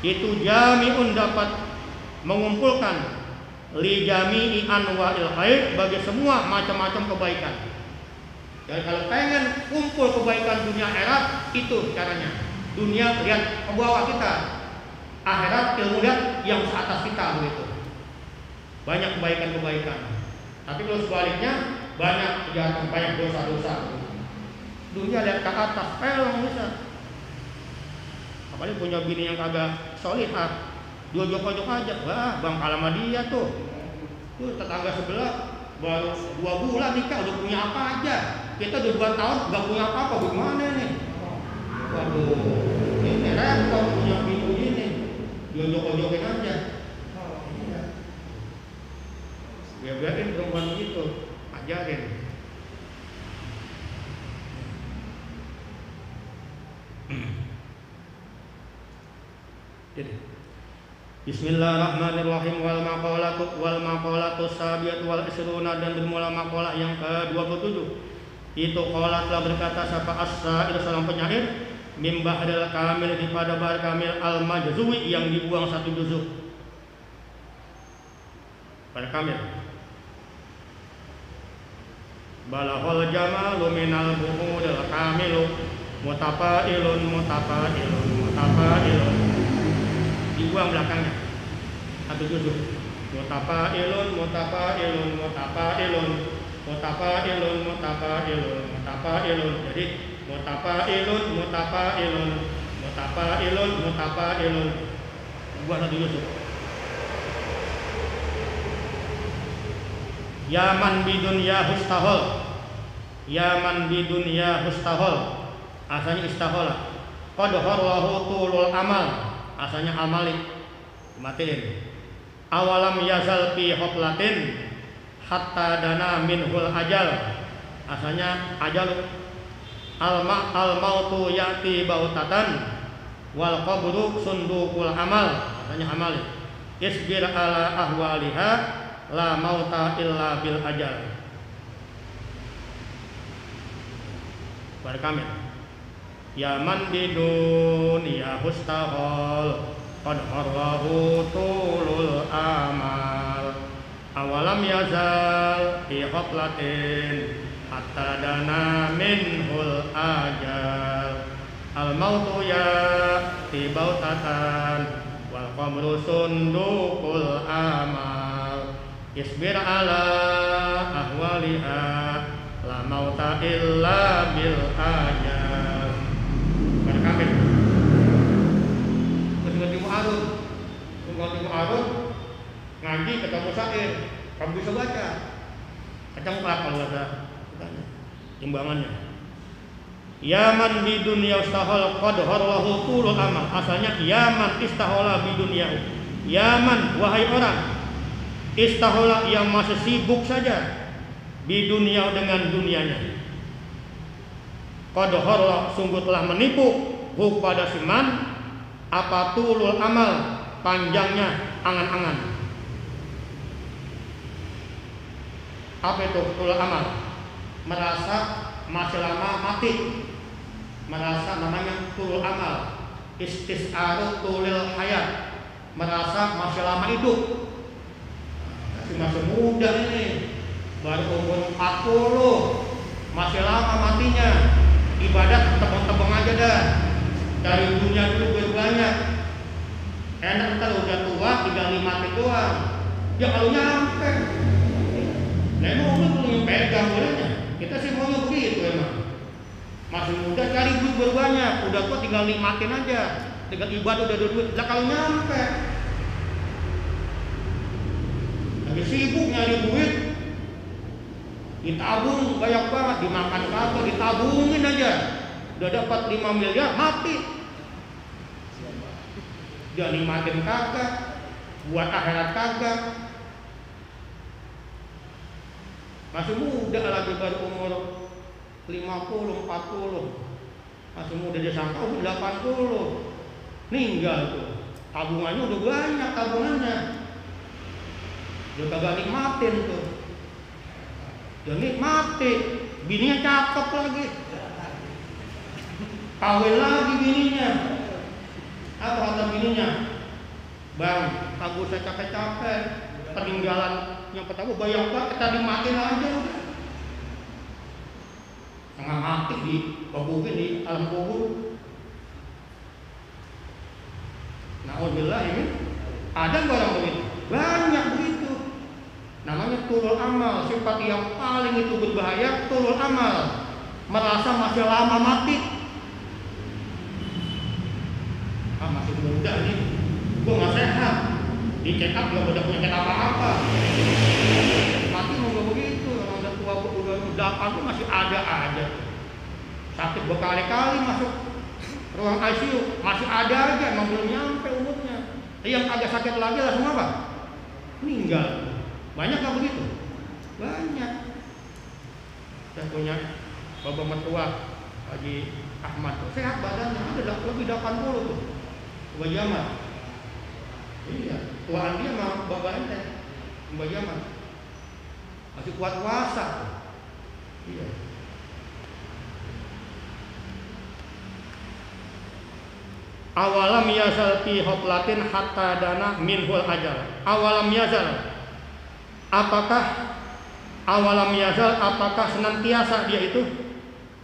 itu jami'un dapat mengumpulkan li jami'i anwa'il khair, bagi semua macam-macam kebaikan. Dan kalau pengen kumpul kebaikan dunia akhirat, itu caranya. Dunia lihat ke bawah kita, akhirat ilmu lihat yang ke atas kita begitu. Banyak kebaikan-kebaikan. Tapi kalau sebaliknya banyak kejahatan, banyak dosa-dosa. Dunia lihat ke atas, pelong bisa. Apalagi punya bini yang kagak solihah, dua joko-joko aja, wah bang kalah sama dia tuh. Tuh tetangga sebelah baru 2 bulan nikah udah punya apa aja. Kita udah 2 tahun gak punya apa-apa, gimana nih? Waduh, ini repot punya bini ini, dua joko-jokin aja. Biarin perempuan begitu, ajarin. Bismillahirrahmanirrahim. Wal maqalatu sabiyatu wal isruna, dan bermula maqalah yang ke-27. Itu qala telah berkata sapa as-sa'il seorang penyair, mim ba'dal kamil, daripada bar kamil al-majzuwi yang dibuang 1 juzuk. Bar kamil. Balahul jamalu minal buhudil kamilu mutafa'ilun mutafa'ilun mutafa'ilun, dibuang belakangnya 1 juzuk. Mutafa'ilun mutafa'ilun mutafa'ilun mutafa'ilun mutafa'ilun mutafa'ilun. Jadi mutafa'ilun mutafa'ilun mutafa'ilun mutafa'ilun, dibuang 1 juzuk. Yaman bidunya hustahol, yaman bidunya hustahol, asalnya istahola. Qad harlahu tulul amal, asalnya amalik, matiin. Awalam yazal fi hoplatin hatta dana minhul ajal, asalnya ajal. Al mautu ya'ti bautatan wal qabru sundukul amal, asalnya amalik. Isbir ala ahwaliha la mauta illa bil ajal. Barkamil. Ya man di dunia hustahol qad harrahu tulul amal. Awalam yazal fi hoplatin hatta dana minhul ajal. Al mautu ya tibautatan wal qabru sundukul amal. Isbir ala ahwaliha la mauta illa bil ajal. Barkamil. Terus ngerti mu'arud, ngaji ketemu syair, kamu bisa baca. Kecengklak kalau ada timbangannya. Yaman di dunia istahol qad harlahu tulul amal, asalnya yaman istahola bi dunia. Yaman, wahai orang istahola yang masih sibuk saja, di dunia dengan dunianya. Qad harla, sungguh telah menipu, hu pada siman, apa tulul amal, panjangnya angan-angan. Apa itu tulul amal? Merasa masih lama mati, merasa namanya tulul amal. Istis'aru tulil hayat, merasa masih lama hidup. Masih muda ini, baru umur 40, masih lama matinya. Ibadat tebang-tebang aja dah, cari dunia dulu biar banyak. Enak ntar udah tua tinggal mati doang. Ya kalau nyampe, nah emang belum pegang bolehnya. Kita sih maunya begitu emang. Masih muda cari duit biar banyak, udah tua tinggal nikmatin aja. Tinggal ibadah udah ada duit. Lah kalau nyampe sibuk nyari duit, ditabung banyak banget, dimakan kagak, ditabungin aja, udah dapat 5 miliar mati, udah nikmatin kagak, buat akhirat kagak. Masih muda lagi, baru umur 50, 40, masih muda, dia sangka udah 80, ninggal tuh, tabungannya udah banyak tabungannya. Dia kagak nikmatin tuh. Dia nikmati, bininya cakep lagi, kawin lagi bininya. Apa kata bininya? Bang, aku saya capek-capek, peninggalan yang pertama. Bayangkan kita dimatiin aja udah. Tengah mati di kuburin di alam kubur. Na'udzubillah ini. Ada nggak orang begitu? Banyak begitu. Namanya tulul amal. Sifat yang paling itu berbahaya tulul amal. Merasa masih lama mati. Masih muda nih, gue nggak sehat. Di check up gak ada penyakit apa-apa. Mati mau gak begitu. Orang udah tua udah 8 tuh masih ada aja. Sakit berkali-kali masuk ruang ICU masih ada aja, emang belum nyampe umurnya. Yang agak sakit lagi langsung apa? Meninggal. Banyak gak begitu? Banyak. Saya punya bapak mertua Haji Ahmad, sehat badannya, ada lebih 80 tuh. Tua Jamal. Iya, tuaan dia mah bapak ente, Mbak Jamal. Masih kuat puasa. Iya. Awalam yazal fi hotlatin hatta dana minhul ajal. Awalam yazal. Apakah senantiasa dia itu?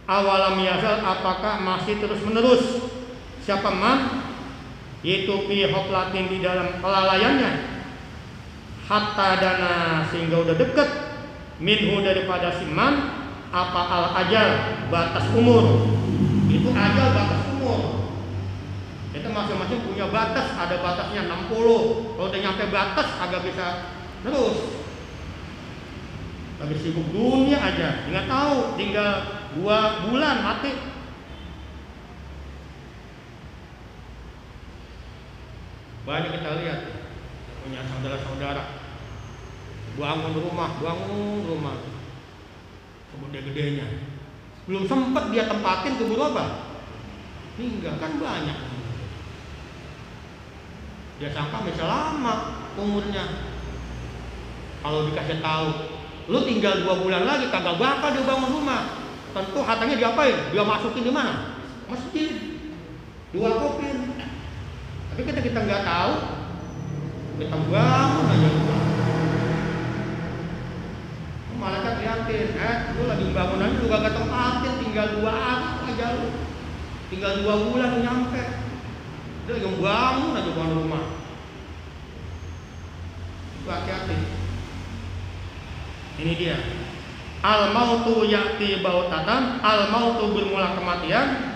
Awalam yazal, apakah masih terus menerus? Siapa man? Itu fi hotlatin, di dalam kelalaiannya. Hatta dana, sehingga udah deket. Minhu, daripada si man. Apa al ajal, batas umur. Itu ajal batas umur. Kita masing-masing punya batas, ada batasnya 60. Kalau udah nyampe batas agak bisa terus. Lagi sibuk dunia aja, nggak tahu tinggal 2 bulan mati. Banyak kita lihat punya saudara-saudara bangun rumah segede-gedenya, belum sempat dia tempatin keburu apa? Meninggal. Kan banyak. Dia sangka bisa lama umurnya. Kalau dikasih tahu, lu tinggal 2 bulan lagi, kagak bakal dia bangun rumah. Tentu hartanya diapain? Dia masukin di mana? Masjid. Diwakufin. Tapi kita nggak tahu, kita bangun aja rumah. Malaikat liatin, lu lagi bangun aja lu gak tempatin, tinggal 2 hari aja lu. Tinggal 2 bulan lu nyampe. Dia lagi bangun aja bangun rumah. Itu hati-hati. Ini dia. Al-mautu ya'ti bautatan, al-mautu bermula kematian.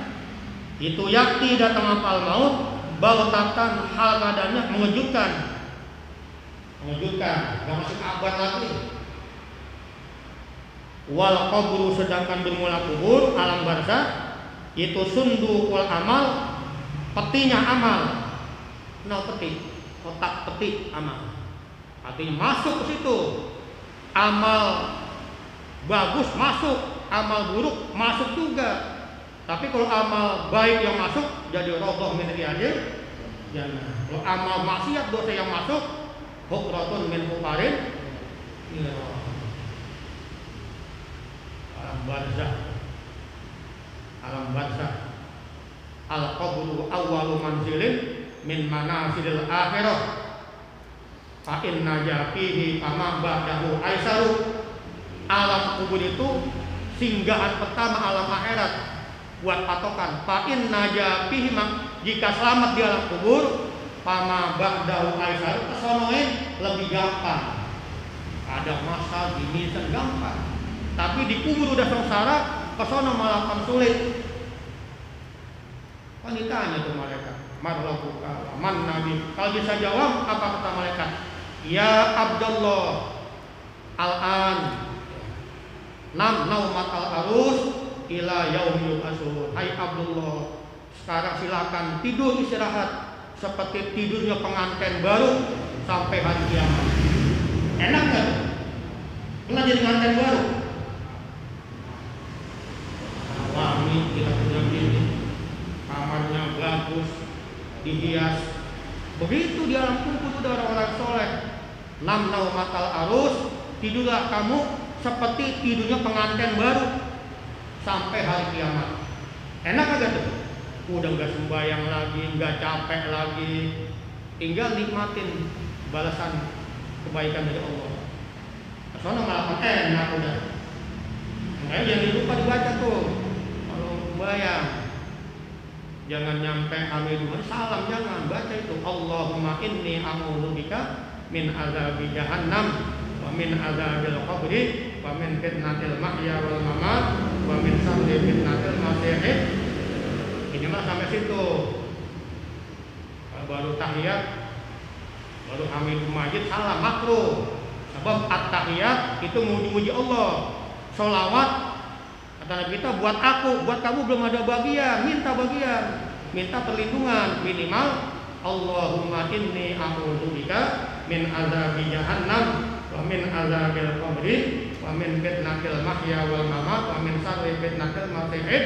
Itu ya'ti datang apa al-maut, bautatan hal keadaannya mengejutkan. Gak masuk kabar lagi. Wal qabru, sedangkan bermula kubur, alam barzah, itu sundukul amal, petinya amal. Kenal peti? Kotak peti amal. Artinya masuk ke situ. Amal bagus masuk, amal buruk masuk juga. Tapi kalau amal baik yang masuk, jadi roboh min riyadil jannah. Kalau amal maksiat, dosa yang masuk, hukratun min hukarin. Alam barzah. Al-qabru awwalu manzilin min manasilil akhirah. Fa inna jafihi kama ba'dahu aisaru. Alam kubur itu singgahan pertama alam akhirat. Buat patokan. Fa inna jafihi, jika selamat di alam kubur, kama ba'dahu aisaru, kesonoin lebih gampang. Ada masa gini dan gampang. Tapi di kubur udah sengsara, kesono malah sulit. Kan ditanya tuh malaikat, marlabuka man nabi. Kalau bisa jawab, apa kata malaikat? Ya Abdullah, al-an nam naumat al-arus ila yaumil asyur. Hai Abdullah, sekarang silakan tidur istirahat seperti tidurnya pengantin baru sampai hari kiamat. Enak nggak? Pernah jadi pengantin baru? Wangi, kita punya gini, kamarnya bagus, dihias. Begitu di alam kubur udah orang-orang soleh. Nam naumatal arus, tidurlah kamu seperti tidurnya pengantin baru sampai hari kiamat. Enak agak tuh? Udah nggak sembahyang lagi, nggak capek lagi, tinggal nikmatin balasan kebaikan dari Allah. Soalnya malah enak udah. Makanya jangan lupa dibaca tuh kalau bayang. Jangan nyampe hamidullah salam, jangan baca itu Allahumma inni a'udzubika min azabi jahannam wa min azabil qabri wa min fitnatil mahya wal mamat wa min syarri fitnatil masiih. Ini mah sampai situ. Kalau baru tahiyat, baru hamidul majid salam makruh. Sebab at-tahiyat itu muji-muji Allah. Sholawat kata Nabi kita buat aku, buat kamu belum ada bagian, minta bagian, minta perlindungan minimal Allahumma inni a'udzubika min azabi jahannam wa min azabil qabri wa min fitnatil mahya wal mamat wa min syarri fitnatil masiih.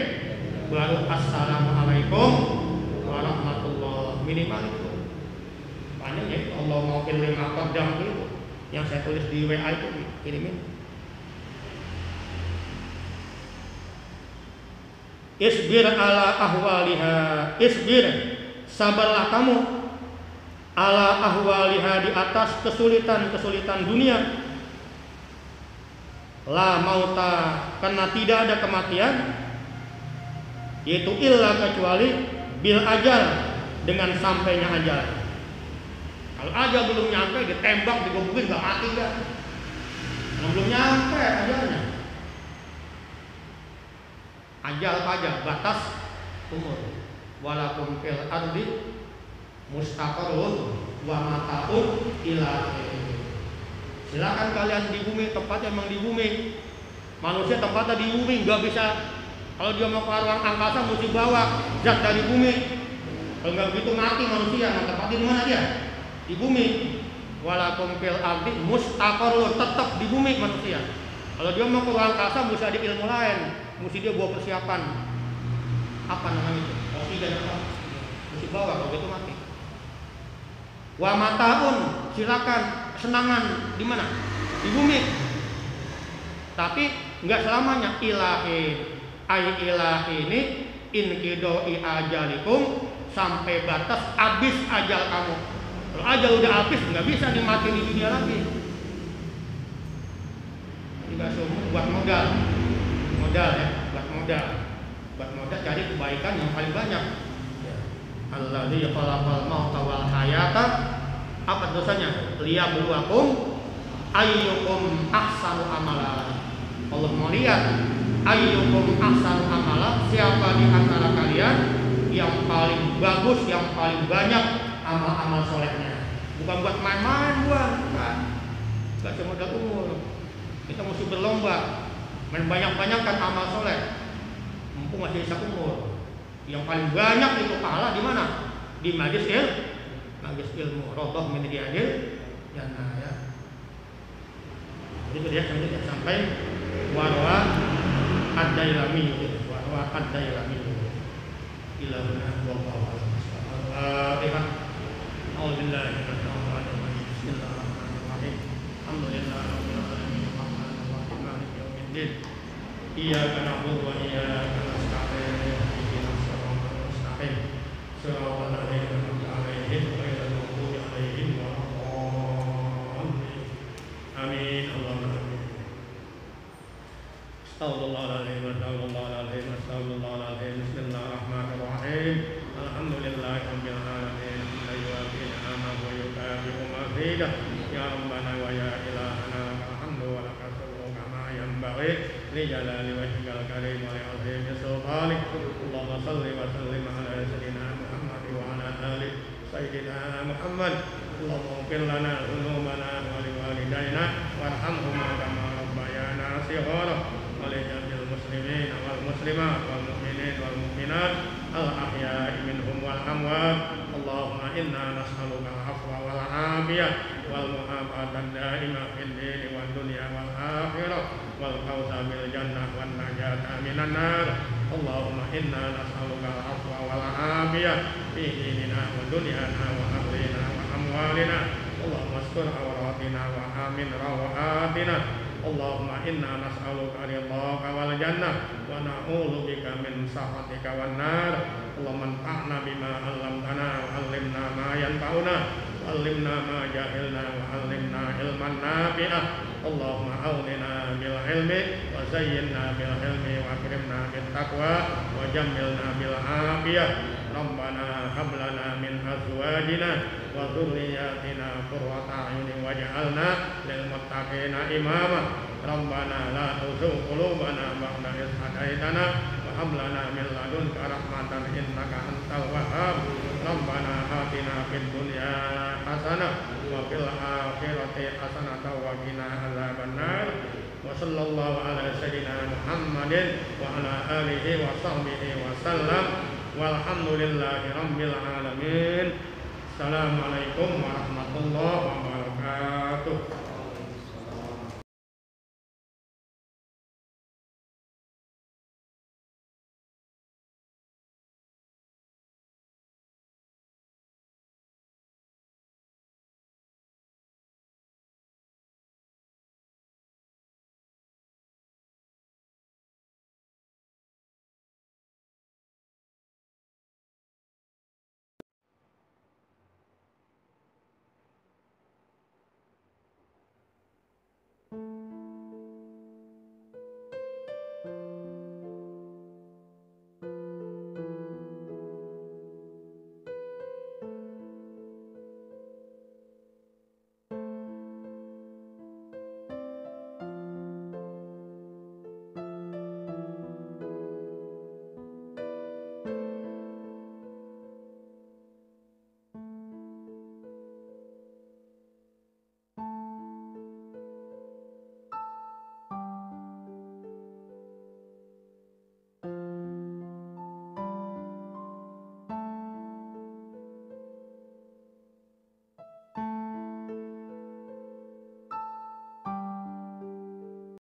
Baru assalamualaikum warahmatullah, minimal itu. Banyak ya Allah mau pilih makam itu yang saya tulis di WA itu kirimin. Isbir ala ahwaliha, isbir, sabarlah kamu ala ahwaliha, di atas kesulitan-kesulitan dunia. La mauta, karena tidak ada kematian, yaitu illa kecuali bil ajal, dengan sampainya ajal. Kalau ajal belum nyampe ditembak, digebukin gak mati gak? Belum nyampe ajalnya. Ajal pajak batas umur. Walakum fil ardi mustaqarrun wa mata'un ila akhirih. Silakan kalian di bumi, tempatnya memang di bumi. Manusia tempatnya di bumi, nggak bisa. Kalau dia mau ke ruang angkasa mesti bawa zat dari bumi. Kalau nggak begitu mati manusia. Nah, tempatnya di mana dia? Di bumi. Walakum fil ardi mustaqarrun, tetap di bumi manusia. Kalau dia mau ke ruang angkasa mesti ada ilmu lain. Mesti dia bawa persiapan. Apa namanya itu? Oksigen apa? Mesti bawa, kalau gitu mati. Wa mataun, silakan kesenangan di mana? Di bumi. Tapi enggak selamanya. Ilahi, ay ilahi ini inqidoi ajalikum, sampai batas habis ajal kamu. Kalau ajal udah habis enggak bisa dimati di dunia lagi. Tidak semua buat modal ya, buat modal cari kebaikan yang paling banyak. Alladzi khalaqal mauta wal hayata, apa dosanya? Liyabluwakum ayyukum ahsanu amala. Allah mau lihat ayyukum ahsanu amala, siapa di antara kalian yang paling bagus, yang paling banyak amal-amal solehnya. Bukan buat main-main, bukan semodal umur. Kita mesti berlomba banyak-banyakkan amal soleh, mumpung masih bisa umur. Yang paling banyak itu pahala di mana? Di majlis ilmu, rodoh min riyadil jannah ya. Jadi dia sampai warwa ad-dailami, ilahuna wallahu a'lam. Al-Fatihah. A'udzubillahi minasyaitonir rajim. Bismillahirrahmanirrahim. Alhamdulillahirabbil alamin. Iyyaka na'budu wa iyyaka nasta'in. Ihdinas siratal mustaqim. Shiratal ladzina an'amta 'alaihim ghairil maghdubi 'alaihim waladdallin. Amin. Allahumma amin. Astagfirullahaladzim, astagfirullahaladzim, astagfirullahaladzim. Bismillahirrahmanirrahim. Alhamdulillahirabbil alamin. La yu'afi ni'amahu wa yukafi'u mazidah. Ya Rabbana wa ya ilahana alhamdu wa laka syukru kama yanbaghi li jalali wajhikal karim wa li 'azimi sultanik. Allahumma shalli wa sallim ala sayyidina Muhammad wa ala ali sayyidina Muhammad. Allahumma ighfir lana dhunubana wa li walidayna warhamhuma kama rabbayana shighara wa li jami'il muslimin wal muslimat wal mu'minin wal mu'minat al ahya'i minhum wal amwat. Allahumma inna nas'aluka al-'afwa wal 'afiyah wal mu'afatan da'imah fid dini wad dunya wal akhirah wal fawza bil jannah wan najata minan nar. Allahumma inna nas'aluka al-'afwa wal 'afiyah fi dinina wa dunyana wa ahlina wa amwalina. Allahumma astur awratina wa amin rawatina. Allahumma inna nas'aluka ridhaka wal jannah wa na'udzu bika min sakhatika wan nar. Allahumma anfa'na bima 'allamtana wa 'allimna ma yanfa'una علمنا ما جهلنا وعلمنا علما نافعا اللهم أغننا بالعلم وزينا بالحلم وأكرمنا بالتقوى وجملنا بالعافية ربنا هب لنا من أزواجنا وذرياتنا قرة أعين واجعلنا للمتقين إماما ربنا لا تزغ قلوبنا بعد إذ هديتنا وهب لنا من لدنك رحمة إنك أنت الوهاب ربنا آتنا في الدنيا حسنة وفي الآخرة حسنة وقنا عذاب النار وصلى الله على سيدنا محمد وعلى آله وصحبه وسلم والحمد لله رب العالمين. Assalamualaikum warahmatullahi wabarakatuh.